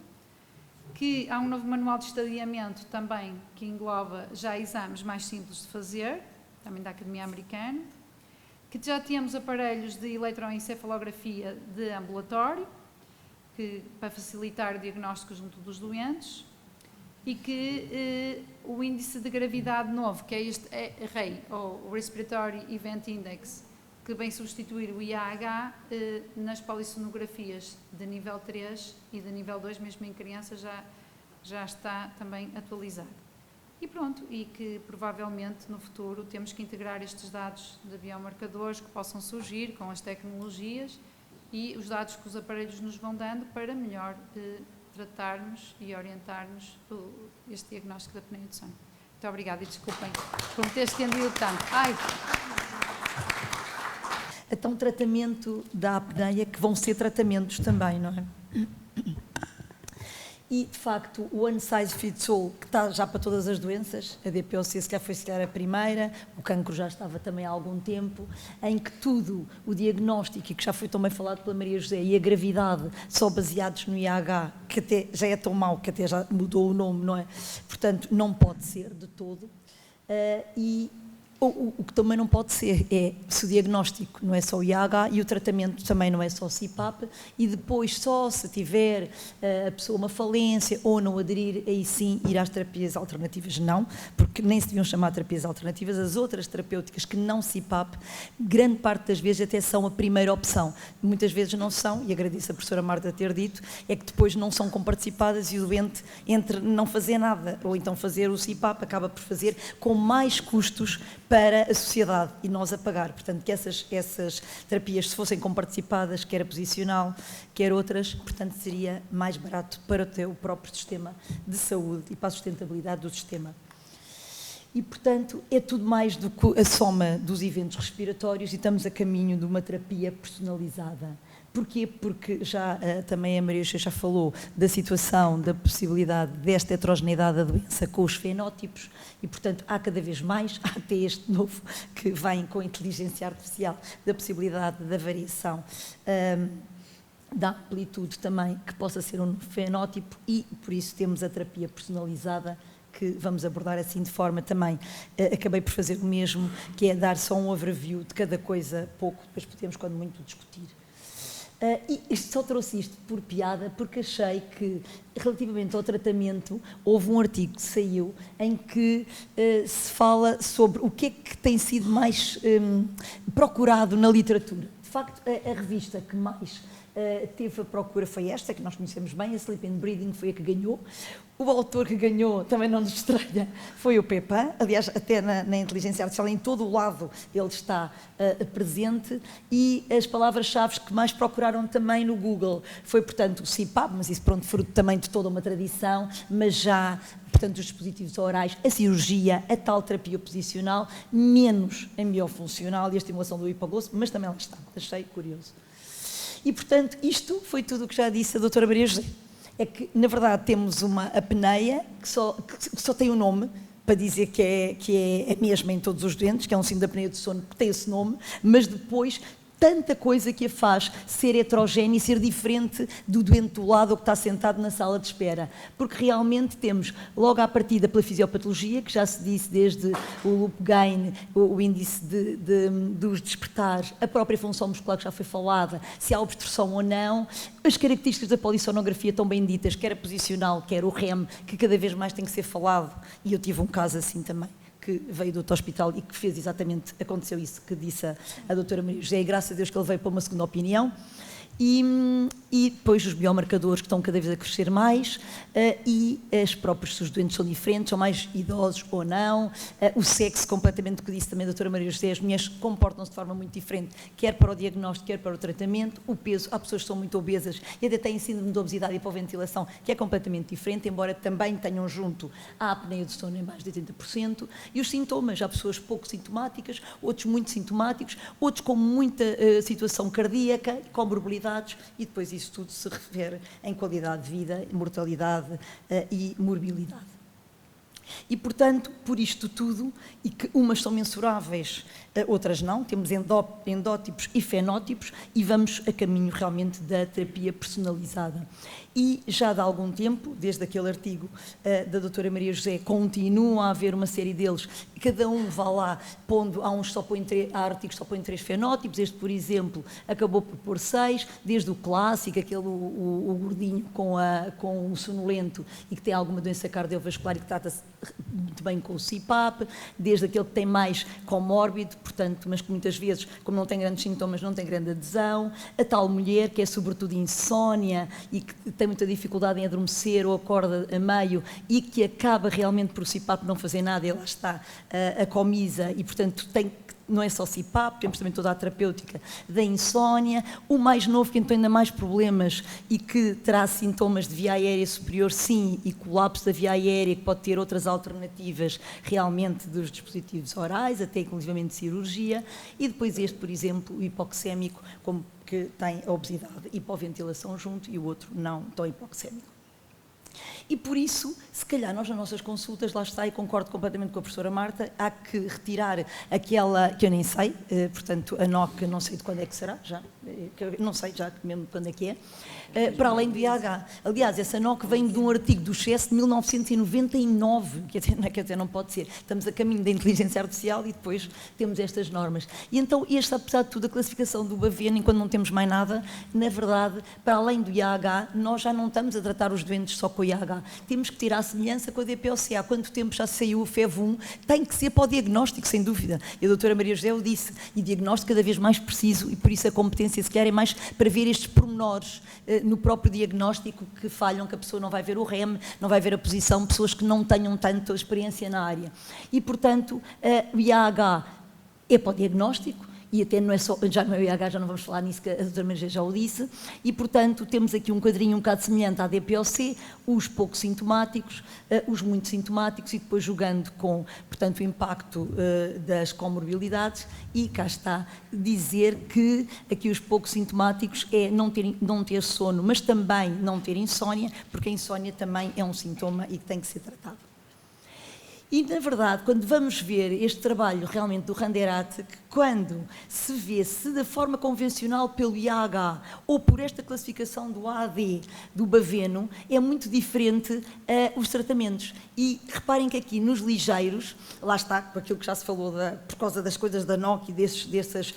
Que há um novo manual de estadiamento também, que engloba já exames mais simples de fazer, também da Academia Americana. Que já temos aparelhos de eletroencefalografia de ambulatório, para facilitar o diagnóstico junto dos doentes. E que o índice de gravidade novo, que é este REI, ou Respiratory Event Index, que vem substituir o IAH nas polissonografias de nível 3 e de nível 2, mesmo em crianças, já está também atualizado. E pronto, e que provavelmente no futuro temos que integrar estes dados de biomarcadores que possam surgir com as tecnologias e os dados que os aparelhos nos vão dando para melhor tratarmos e orientarmos este diagnóstico da apneia do sono. Muito obrigada e desculpem por me ter estendido tanto. Então, tratamento da apneia, que vão ser tratamentos também, não é? E, de facto, o one size fits all, que está já para todas as doenças, a DPOC se calhar a primeira, o cancro já estava também há algum tempo, em que tudo, o diagnóstico, e que já foi também falado pela Maria José, e a gravidade, só baseados no IAH, que até já é tão mau, que até já mudou o nome, não é? Portanto, não pode ser de todo. O que também não pode ser é, se o diagnóstico não é só o IAH e o tratamento também não é só o CPAP, e depois só se tiver a pessoa uma falência ou não aderir, aí sim ir às terapias alternativas, não, porque nem se deviam chamar terapias alternativas, as outras terapêuticas que não CPAP, grande parte das vezes até são a primeira opção, muitas vezes não são, e agradeço a professora Marta ter dito, é que depois não são comparticipadas e o doente, entre não fazer nada ou então fazer o CPAP, acaba por fazer com mais custos para a sociedade e nós a pagar. Portanto, que essas terapias, se fossem comparticipadas, quer a posicional, quer outras, portanto, seria mais barato para o teu próprio sistema de saúde e para a sustentabilidade do sistema. E, portanto, é tudo mais do que a soma dos eventos respiratórios e estamos a caminho de uma terapia personalizada. Porquê? Porque já também a Maria José já falou da situação, da possibilidade desta heterogeneidade da doença com os fenótipos e, portanto, há cada vez mais, há até este novo que vem com a inteligência artificial, da possibilidade da variação, da amplitude também, que possa ser um fenótipo, e por isso temos a terapia personalizada que vamos abordar assim de forma também, acabei por fazer o mesmo, que é dar só um overview de cada coisa pouco, depois podemos, quando muito, discutir. E só trouxe isto por piada, porque achei que, relativamente ao tratamento, houve um artigo que saiu em que se fala sobre o que é que tem sido mais procurado na literatura. De facto, a revista que mais teve a procura foi esta, que nós conhecemos bem, a Sleep and Breathing, foi a que ganhou. O autor que ganhou, também não nos estranha, foi o Pepin. Aliás, até na inteligência artificial, em todo o lado, ele está presente. E as palavras-chave que mais procuraram também no Google foi, portanto, o CPAP, mas isso, pronto, fruto também de toda uma tradição, mas já, portanto, os dispositivos orais, a cirurgia, a tal terapia posicional, menos a miofuncional e a estimulação do hipoglosso, mas também lá está. Achei curioso. E, portanto, isto foi tudo o que já disse a doutora Maria José. É que, na verdade, temos uma apneia que só tem um nome, para dizer que é a mesma em todos os doentes, que é um síndrome de apneia do sono, que tem esse nome, mas depois tanta coisa que a faz ser heterogénea e ser diferente do doente do lado ou que está sentado na sala de espera. Porque realmente temos, logo à partida, pela fisiopatologia, que já se disse desde o loop gain, o índice dos despertares, a própria função muscular que já foi falada, se há obstrução ou não, as características da polissonografia tão bem ditas, quer a posicional, quer o REM, que cada vez mais tem que ser falado, e eu tive um caso assim também, que veio do outro hospital e que fez exatamente, aconteceu isso que disse a doutora Maria José, e graças a Deus que ele veio para uma segunda opinião. E depois os biomarcadores que estão cada vez a crescer mais e os próprios, se os doentes são diferentes, são mais idosos ou não, o sexo, completamente, o que disse também a doutora Maria José, as mulheres comportam-se de forma muito diferente, quer para o diagnóstico, quer para o tratamento, o peso, há pessoas que são muito obesas e até têm síndrome de obesidade e hipoventilação, que é completamente diferente, embora também tenham junto a apneia do sono em mais de 80%, e os sintomas, há pessoas pouco sintomáticas, outros muito sintomáticos, outros com muita situação cardíaca, comorbilidade, e depois isso tudo se refere em qualidade de vida, mortalidade e morbilidade. E, portanto, por isto tudo, e que umas são mensuráveis, outras não, temos endótipos e fenótipos, e vamos a caminho realmente da terapia personalizada. E já há algum tempo, desde aquele artigo da doutora Maria José, continua a haver uma série deles, cada um vai lá pondo, há artigos que só põem 3 fenótipos, este, por exemplo, acabou por pôr 6, desde o clássico, aquele o gordinho com o sonolento e que tem alguma doença cardiovascular e que trata-se muito bem com o CPAP, desde aquele que tem mais comórbido, portanto, mas que muitas vezes, como não tem grandes sintomas, não tem grande adesão, a tal mulher que é sobretudo insónia e que tem muita dificuldade em adormecer ou acorda a meio e que acaba realmente por o CPAP não fazer nada, e lá está a comisa e, portanto, não é só CPAP, temos também toda a terapêutica da insónia, o mais novo que então ainda mais problemas e que terá sintomas de via aérea superior, sim, e colapso da via aérea, que pode ter outras alternativas realmente dos dispositivos orais, até inclusivamente cirurgia, e depois este, por exemplo, o hipoxémico, como que tem a obesidade, hipoventilação junto, e o outro não tão hipoxémico. E por isso, se calhar nós nas nossas consultas, lá está, e concordo completamente com a professora Marta, há que retirar aquela, que eu nem sei, portanto a NOC não sei de quando é que será, já, não sei já mesmo quando é que é, para além do IH. Aliás, essa NOC vem de um artigo do CHES de 1999, quer dizer, não pode ser. Estamos a caminho da inteligência artificial e depois temos estas normas. E então, apesar de tudo, a classificação do Baveno, enquanto não temos mais nada, na verdade, para além do IH, nós já não estamos a tratar os doentes só com o IH. Temos que tirar a semelhança com a DPOC. Há quanto tempo já saiu o FEV1? Tem que ser para o diagnóstico, sem dúvida. E a doutora Maria José o disse, e diagnóstico cada vez mais preciso, e por isso a competência, se calhar, é mais para ver estes pormenores no próprio diagnóstico que falham, que a pessoa não vai ver o REM, não vai ver a posição, pessoas que não tenham tanta experiência na área. E, portanto, o IAH é para o diagnóstico, e até não é só, já não é o IH, já não vamos falar nisso, que a doutora Maria já o disse, e, portanto, temos aqui um quadrinho um bocado semelhante à DPOC, os pouco sintomáticos, os muito sintomáticos, e depois jogando com, portanto, o impacto das comorbilidades, e cá está, dizer que aqui os pouco sintomáticos é não ter sono, mas também não ter insónia, porque a insónia também é um sintoma e que tem que ser tratado. E, na verdade, quando vamos ver este trabalho realmente do Randerat, que quando se vê se da forma convencional pelo IAH ou por esta classificação do AD, do Baveno, é muito diferente os tratamentos. E reparem que aqui nos ligeiros, lá está, com aquilo que já se falou, por causa das coisas da NOC e dessas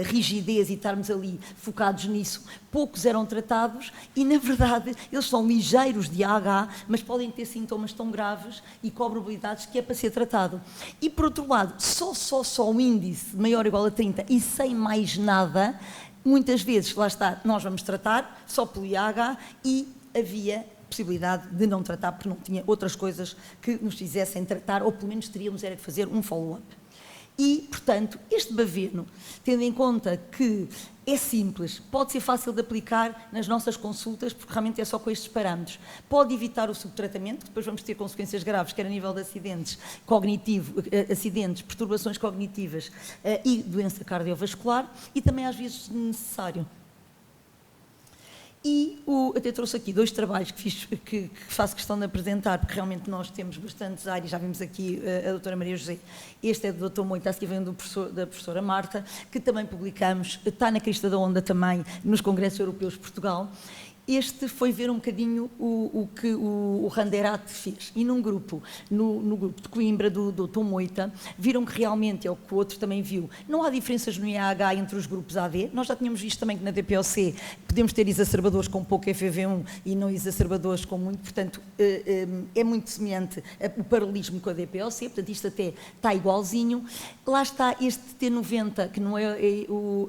rigidez e estarmos ali focados nisso, poucos eram tratados e, na verdade, eles são ligeiros de AH, mas podem ter sintomas tão graves e comorbidades que é para ser tratado. E, por outro lado, só um índice maior ou igual a 30 e sem mais nada, muitas vezes, lá está, nós vamos tratar só pelo IAH e havia possibilidade de não tratar porque não tinha outras coisas que nos fizessem tratar ou pelo menos teríamos era que fazer um follow-up. E, portanto, este Baveno, tendo em conta que é simples, pode ser fácil de aplicar nas nossas consultas, porque realmente é só com estes parâmetros. Pode evitar o subtratamento, que depois vamos ter consequências graves, quer a nível de acidentes acidentes, perturbações cognitivas e doença cardiovascular, e também às vezes necessário. E até trouxe aqui 2 trabalhos que faço questão de apresentar, porque realmente nós temos bastantes áreas, já vimos aqui a doutora Maria José, este é do doutor Moita, que vem da professora Marta, que também publicamos, está na crista da onda também, nos Congressos Europeus de Portugal. Este foi ver um bocadinho o que o Randerat fez. E num grupo, no grupo de Coimbra, do Dr. Moita, viram que realmente, é o que o outro também viu, não há diferenças no IAH entre os grupos AD. Nós já tínhamos visto também que na DPOC podemos ter exacerbadores com pouco FEV1 e não exacerbadores com muito, portanto, é muito semelhante o paralelismo com a DPOC, portanto, isto até está igualzinho. Lá está este T90, que não é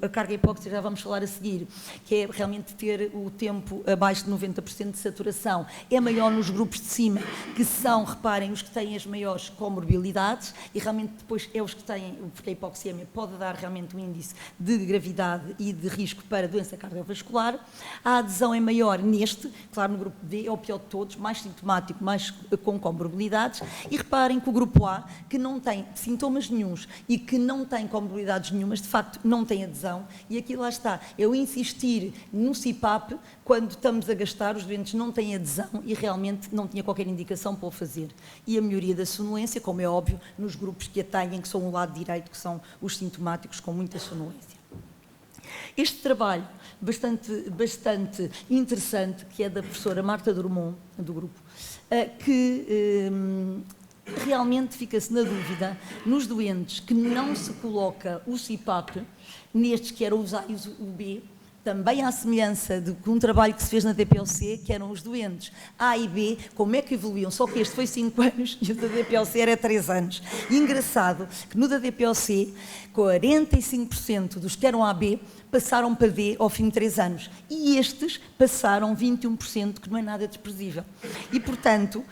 a carga hipóxica, já vamos falar a seguir, que é realmente ter o tempo abaixo de 90% de saturação, é maior nos grupos de cima, que são, reparem, os que têm as maiores comorbilidades e realmente depois é os que têm, porque a hipoxemia pode dar realmente um índice de gravidade e de risco para doença cardiovascular. A adesão é maior neste, claro, no grupo D é o pior de todos, mais sintomático, mais com comorbilidades, e reparem que o grupo A, que não tem sintomas nenhuns e que não tem comorbilidades nenhumas, de facto não tem adesão, e aqui lá está, eu insistir no CPAP, quando estamos a gastar, os doentes não têm adesão e realmente não tinha qualquer indicação para o fazer. E a melhoria da sonolência, como é óbvio, nos grupos que a têm, que são o lado direito, que são os sintomáticos com muita sonolência. Este trabalho, bastante interessante, que é da professora Marta Drummond, do grupo, que realmente fica-se na dúvida nos doentes que não se coloca o CPAP, nestes que eram os A e o B, também à semelhança de um trabalho que se fez na DPLC, que eram os doentes A e B, como é que evoluíam, só que este foi 5 anos e o da DPLC era 3 anos. E engraçado que no da DPLC, 45% dos que eram AB passaram para D ao fim de 3 anos. E estes passaram 21%, que não é nada desprezível. E, portanto,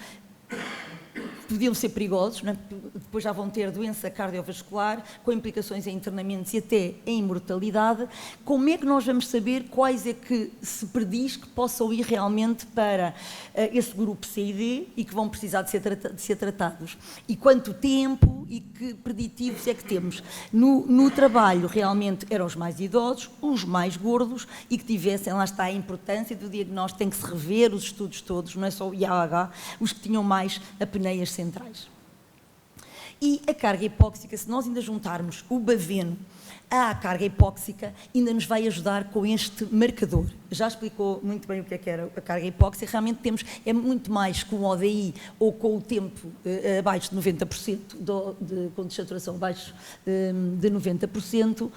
podiam ser perigosos, não é? Depois já vão ter doença cardiovascular, com implicações em internamentos e até em mortalidade. Como é que nós vamos saber quais é que se prediz que possam ir realmente para esse grupo C e D e que vão precisar de ser tratados? E quanto tempo e que preditivos é que temos? No trabalho, realmente, eram os mais idosos, os mais gordos e que tivessem, lá está a importância do diagnóstico, tem que se rever os estudos todos, não é só o IAH, os que tinham mais apneias centrais. E a carga hipóxica, se nós ainda juntarmos o Baveno à carga hipóxica, ainda nos vai ajudar com este marcador. Já explicou muito bem o que é que era a carga hipóxica, realmente temos, é muito mais com o ODI ou com o tempo abaixo de 90%, com desaturação abaixo de 90%.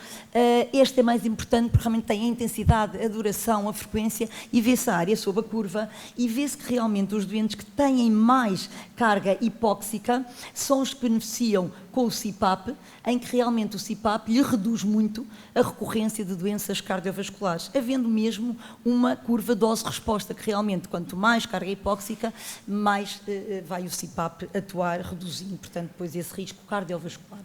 Este é mais importante porque realmente tem a intensidade, a duração, a frequência e vê-se a área sob a curva e vê-se que realmente os doentes que têm mais carga hipóxica são os que beneficiam com o CPAP, em que realmente o CPAP lhe reduz muito a recorrência de doenças cardiovasculares, havendo mesmo uma curva dose-resposta, que realmente quanto mais carga hipóxica, mais vai o CPAP atuar, reduzindo, portanto, depois esse risco cardiovascular.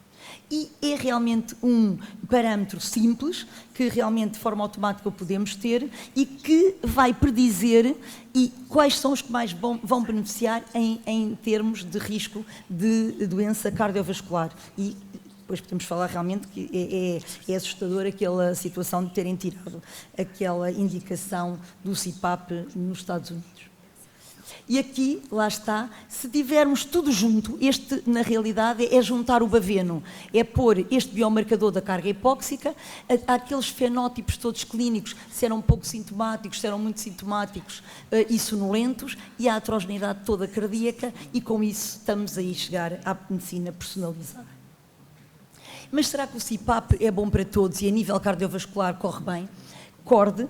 E é realmente um parâmetro simples, que realmente de forma automática podemos ter e que vai predizer e quais são os que mais vão beneficiar em termos de risco de doença cardiovascular. E depois podemos falar realmente que é assustador aquela situação de terem tirado aquela indicação do CPAP nos Estados Unidos. E aqui, lá está, se tivermos tudo junto, este, na realidade, é juntar o baveno, é pôr este biomarcador da carga hipóxica, aqueles fenótipos todos clínicos, se eram pouco sintomáticos, se eram muito sintomáticos e sonolentos, e a heterogeneidade toda cardíaca, e com isso estamos aí a chegar à medicina personalizada. Mas será que o CPAP é bom para todos e a nível cardiovascular corre bem? Corre,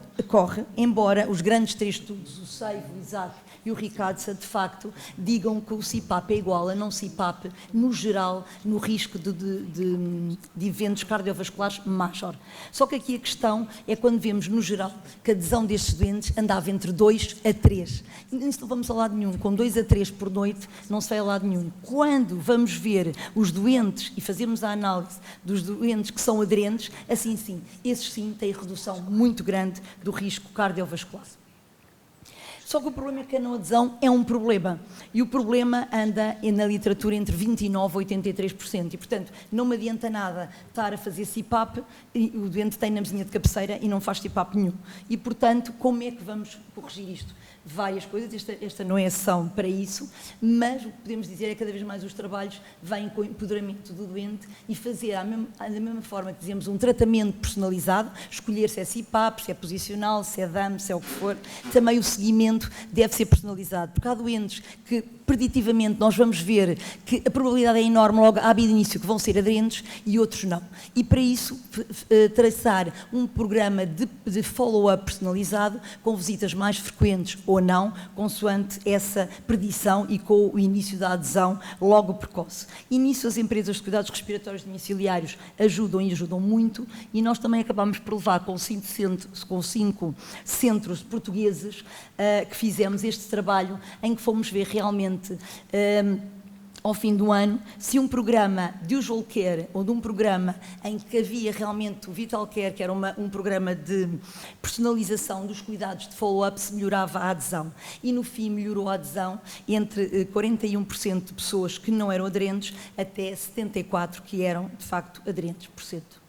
embora os grandes 3 estudos, o SAVE, o ISAC e o RICADSA, de facto, digam que o CPAP é igual a não CPAP, no geral, no risco de eventos cardiovasculares major. Só que aqui a questão é quando vemos, no geral, que a adesão destes doentes andava entre 2 a 3. Nisso não vamos a lado nenhum. Com 2 a 3 por noite, não se vai a lado nenhum. Quando vamos ver os doentes e fazemos a análise dos doentes que são aderentes, assim sim, esses sim têm redução muito grande do risco cardiovascular. Só que o problema é que a não adesão é um problema. E o problema anda na literatura entre 29% e 83%. E, portanto, não me adianta nada estar a fazer CPAP e o doente tem na mesinha de cabeceira e não faz CPAP nenhum. E, portanto, como é que vamos corrigir isto? Várias coisas, esta não é a sessão para isso, mas o que podemos dizer é que cada vez mais os trabalhos vêm com o empoderamento do doente e fazer da mesma forma que dizemos um tratamento personalizado, escolher se é CPAP, se é posicional, se é DAM, se é o que for, também o seguimento deve ser personalizado, porque há doentes que preditivamente nós vamos ver que a probabilidade é enorme logo à vida de início que vão ser aderentes e outros não. E para isso traçar um programa de follow-up personalizado com visitas mais frequentes ou não, consoante essa predição e com o início da adesão logo precoce. E nisso as empresas de cuidados respiratórios domiciliários ajudam e ajudam muito, e nós também acabamos por levar com 5 centros portugueses que fizemos este trabalho em que fomos ver realmente ao fim do ano, se um programa de usual care ou de um programa em que havia realmente o Vital Care, que era um programa de personalização dos cuidados de follow-up, se melhorava a adesão. E no fim melhorou a adesão entre 41% de pessoas que não eram aderentes até 74% que eram de facto aderentes por cento.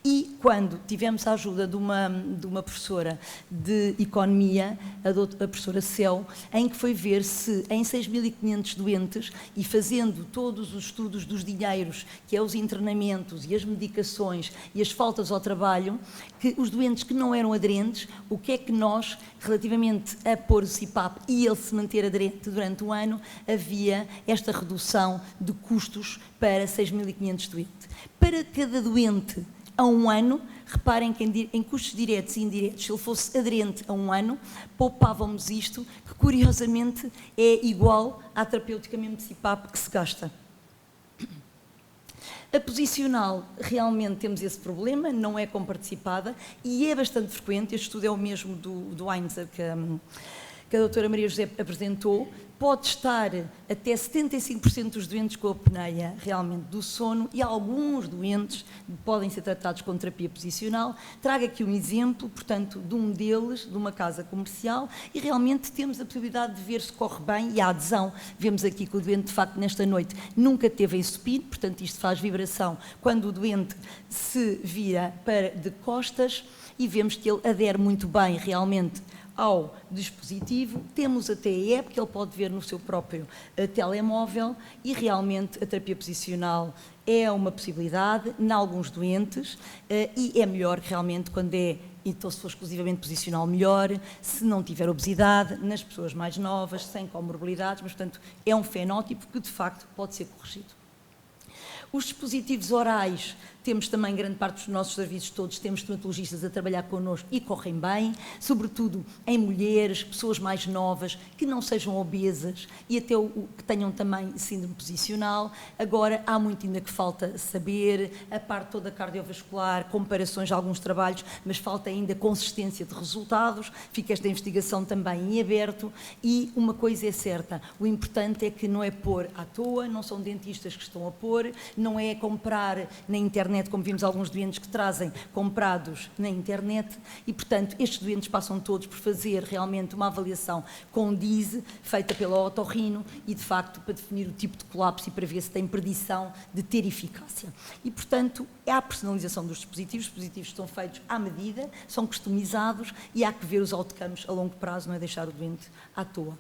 E quando tivemos a ajuda de uma professora de economia, a professora Céu, em que foi ver se em 6.500 doentes e fazendo todos os estudos dos dinheiros, que é os internamentos e as medicações e as faltas ao trabalho, que os doentes que não eram aderentes, o que é que nós, relativamente a pôr o CPAP e ele se manter aderente durante um ano, havia esta redução de custos para 6.500 doentes. Para cada doente a um ano, reparem que em custos diretos e indiretos, se ele fosse aderente a um ano, poupávamos isto, que curiosamente é igual à terapêutica mesmo de CPAP que se gasta. A posicional, realmente temos esse problema, não é comparticipada e é bastante frequente, este estudo é o mesmo do Einzer que a doutora Maria José apresentou, pode estar até 75% dos doentes com apneia realmente do sono e alguns doentes podem ser tratados com terapia posicional. Trago aqui um exemplo, portanto, de um deles, de uma casa comercial, e realmente temos a possibilidade de ver se corre bem e a adesão. Vemos aqui que o doente, de facto, nesta noite nunca teve ensopiro, portanto, isto faz vibração quando o doente se vira de costas e vemos que ele adere muito bem realmente ao dispositivo. Temos até a app que ele pode ver no seu próprio telemóvel e realmente a terapia posicional é uma possibilidade em alguns doentes e é melhor realmente quando é, então se for exclusivamente posicional melhor, se não tiver obesidade, nas pessoas mais novas, sem comorbilidades, mas portanto é um fenótipo que de facto pode ser corrigido. Os dispositivos orais, temos também grande parte dos nossos serviços todos, temos estomatologistas a trabalhar connosco e correm bem, sobretudo em mulheres, pessoas mais novas, que não sejam obesas e até que tenham também síndrome posicional. Agora, há muito ainda que falta saber, a parte toda cardiovascular, comparações de alguns trabalhos, mas falta ainda consistência de resultados, fica esta investigação também em aberto e uma coisa é certa, o importante é que não é pôr à toa, não são dentistas que estão a pôr, não é comprar na internet, como vimos alguns doentes que trazem comprados na internet e, portanto, estes doentes passam todos por fazer realmente uma avaliação com DISE, feita pela otorrino e, de facto, para definir o tipo de colapso e para ver se tem predição de ter eficácia. E, portanto, é a personalização dos dispositivos, os dispositivos estão feitos à medida, são customizados e há que ver os outcomes a longo prazo, não é deixar o doente à toa.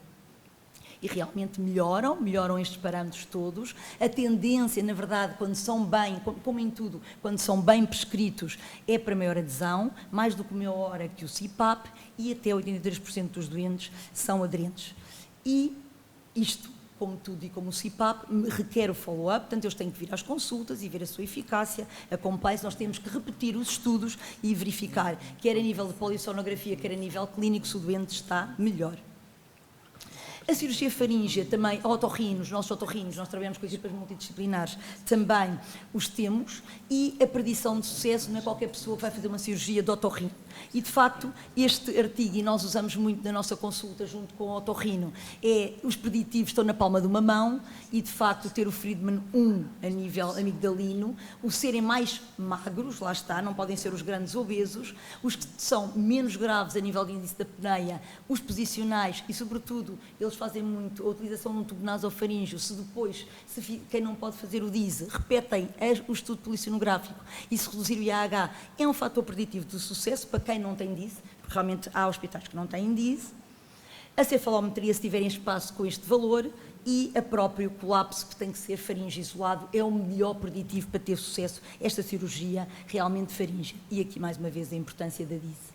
E realmente melhoram estes parâmetros todos. A tendência, na verdade, quando são bem, como em tudo, quando são bem prescritos, é para maior adesão, mais do que maior que o CPAP, e até 83% dos doentes são aderentes. E isto, como tudo e como o CPAP, requer o follow-up, portanto eles têm que vir às consultas e ver a sua eficácia, a compliance, nós temos que repetir os estudos e verificar, quer a nível de polissonografia, quer a nível clínico, se o doente está melhor. A cirurgia faríngea também, otorrinos, nossos otorrinos, nós trabalhamos com equipas multidisciplinares, também os temos, e a predição de sucesso não é qualquer pessoa que vai fazer uma cirurgia de otorrino. E, de facto, este artigo, e nós usamos muito na nossa consulta junto com o otorrino, os preditivos estão na palma de uma mão e, de facto, ter o Friedman 1 a nível amigdalino, o serem mais magros, lá está, não podem ser os grandes obesos, os que são menos graves a nível de índice da apneia, os posicionais e, sobretudo, eles fazem muito a utilização de um tubo nasofaríngeo, se depois, quem não pode fazer o DISE, repetem o estudo polissonográfico e se reduzir o IAH, é um fator preditivo de sucesso para quem não tem DISE, porque realmente há hospitais que não têm DISE. A cefalometria, se tiverem espaço com este valor, e a próprio colapso, que tem que ser faringe isolado, é o melhor preditivo para ter sucesso esta cirurgia realmente faríngea. E aqui, mais uma vez, a importância da DISE.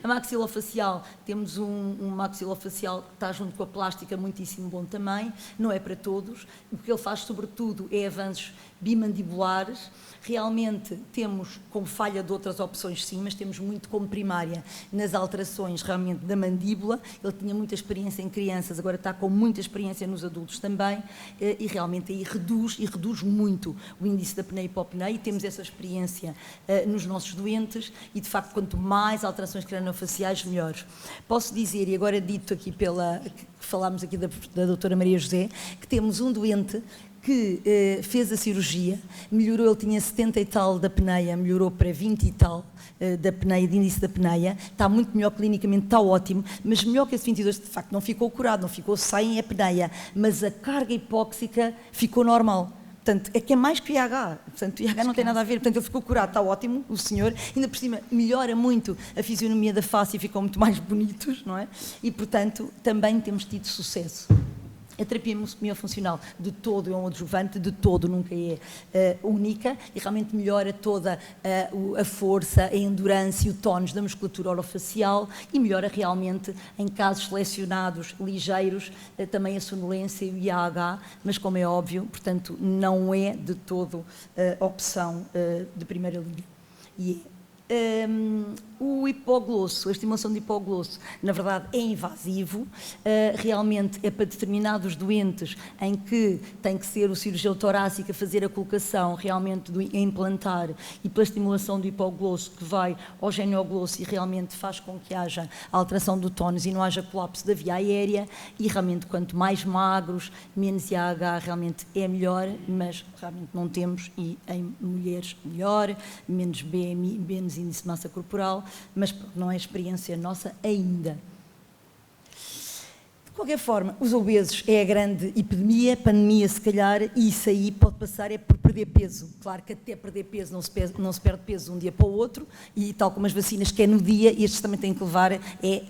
A maxilofacial, temos um maxilofacial que está junto com a plástica muitíssimo bom também, não é para todos. O que ele faz, sobretudo, é avanços bimandibulares. Realmente temos como falha de outras opções sim, mas temos muito como primária nas alterações realmente da mandíbula. Ele tinha muita experiência em crianças, agora está com muita experiência nos adultos também, e realmente aí reduz muito o índice da apneia e hipopneia, e temos essa experiência nos nossos doentes, e de facto quanto mais alterações craniofaciais, melhores. Posso dizer, e agora dito aqui que falámos aqui da doutora Maria José, que temos um doente que fez a cirurgia, melhorou, ele tinha 70 e tal da apneia, melhorou para 20 e tal da apneia, de índice da apneia, está muito melhor clinicamente, está ótimo, mas melhor que esse 22, de facto não ficou curado, não ficou sem apneia, mas a carga hipóxica ficou normal. Portanto, é que é mais que o IH, portanto, o IH não tem nada a ver, portanto, ele ficou curado, está ótimo, o senhor, ainda por cima melhora muito a fisionomia da face e ficam muito mais bonitos, não é? E, portanto, também temos tido sucesso. A terapia miofuncional de todo é um adjuvante, de todo nunca é única, e realmente melhora toda a força, a endurance e o tónus da musculatura orofacial, e melhora realmente, em casos selecionados ligeiros, também a sonolência e o IAH, mas como é óbvio, portanto, não é de todo opção de primeira linha. E o hipoglosso, a estimulação de hipoglosso, na verdade é invasivo, realmente é para determinados doentes em que tem que ser o cirurgião torácico a fazer a colocação realmente a implantar, e pela estimulação do hipoglosso que vai ao genioglosso e realmente faz com que haja alteração do tónus e não haja colapso da via aérea, e realmente quanto mais magros, menos IAH realmente é melhor, mas realmente não temos, e em mulheres melhor, menos BMI, menos índice de massa corporal, mas não é experiência nossa ainda. De qualquer forma, os obesos é a grande epidemia, pandemia se calhar, e isso aí pode passar é por perder peso. Claro que até perder peso não se perde peso de um dia para o outro, e tal como as vacinas que é no dia, estes também têm que levar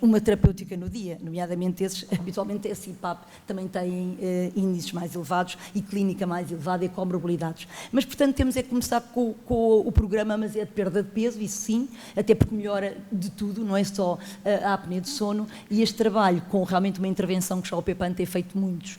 uma terapêutica no dia, nomeadamente esses, habitualmente a CPAP também têm índices mais elevados e clínica mais elevada e comorbilidades. Mas, portanto, temos é que começar com o programa, mas é de perda de peso, isso sim, até porque melhora de tudo, não é só a apneia do sono, e este trabalho com realmente uma intervenção que já o PEPAN tem feito muitos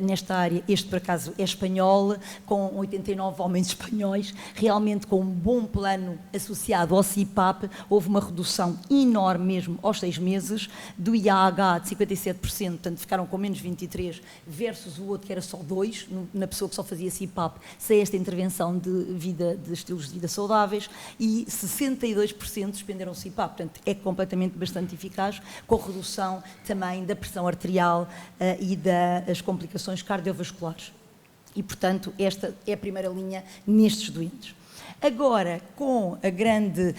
nesta área, este por acaso é espanhol, com 89 homens espanhóis, realmente com um bom plano associado ao CPAP, houve uma redução enorme mesmo aos 6 meses, do IAH de 57%, portanto ficaram com menos 23, versus o outro que era só 2, na pessoa que só fazia CPAP, sem esta intervenção de estilos de vida saudáveis, e 62% suspenderam o CPAP, portanto é completamente bastante eficaz, com redução também da pressão arterial e das complicações cardiovasculares. E, portanto, esta é a primeira linha nestes doentes. Agora, com a grande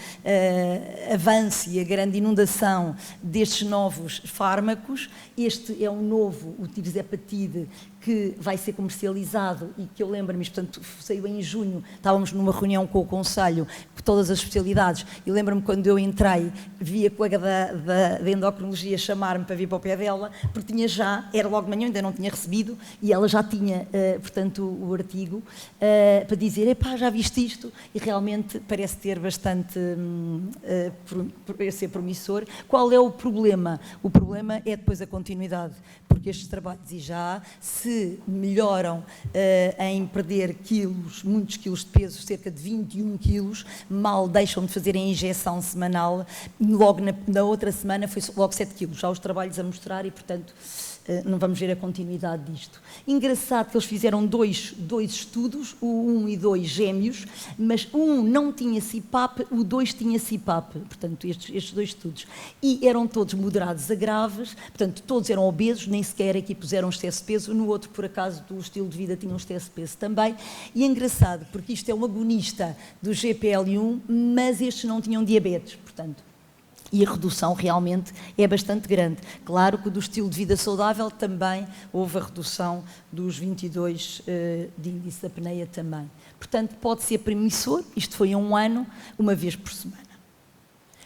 avanço e a grande inundação destes novos fármacos, este é um novo, o tirzepatide, que vai ser comercializado e que eu lembro-me, portanto, saiu em junho, estávamos numa reunião com o Conselho, com todas as especialidades, e lembro-me quando eu entrei, vi a colega da endocrinologia chamar-me para vir para o pé dela, porque tinha já, era logo de manhã, ainda não tinha recebido, e ela já tinha, portanto, o artigo, para dizer, epá, já viste isto? E realmente parece ter bastante, ser promissor. Qual é o problema? O problema é depois a continuidade, porque estes trabalhos, e já, se melhoram em perder quilos, muitos quilos de peso, cerca de 21 quilos, mal deixam de fazer a injeção semanal, logo na outra semana foi logo 7 quilos, já os trabalhos a mostrar e, portanto, não vamos ver a continuidade disto. Engraçado que eles fizeram dois estudos, o 1 e 2 gêmeos, mas o 1 não tinha CPAP, o 2 tinha CPAP, portanto, estes 2 estudos. E eram todos moderados a graves, portanto, todos eram obesos, nem sequer aqui puseram excesso de peso, no outro, por acaso, do estilo de vida, tinham excesso de peso também. E é engraçado, porque isto é um agonista do GPL1, mas estes não tinham diabetes, portanto. E a redução realmente é bastante grande. Claro que do estilo de vida saudável também houve a redução dos 22 de índice da apneia também. Portanto, pode ser promissor, isto foi a 1 ano, uma vez por semana.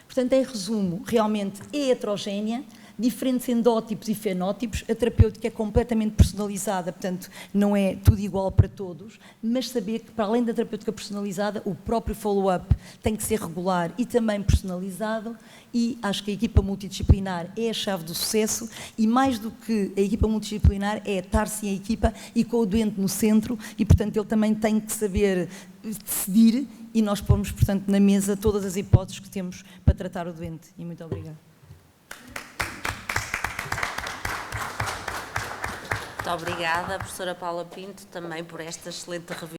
Portanto, em resumo, realmente é heterogénea, diferentes endótipos e fenótipos, a terapêutica é completamente personalizada, portanto, não é tudo igual para todos, mas saber que, para além da terapêutica personalizada, o próprio follow-up tem que ser regular e também personalizado, e acho que a equipa multidisciplinar é a chave do sucesso, e mais do que a equipa multidisciplinar é estar-se em equipa e com o doente no centro, e, portanto, ele também tem que saber decidir, e nós pomos, portanto, na mesa todas as hipóteses que temos para tratar o doente. E muito obrigada. Muito obrigada, professora Paula Pinto, também por esta excelente revista.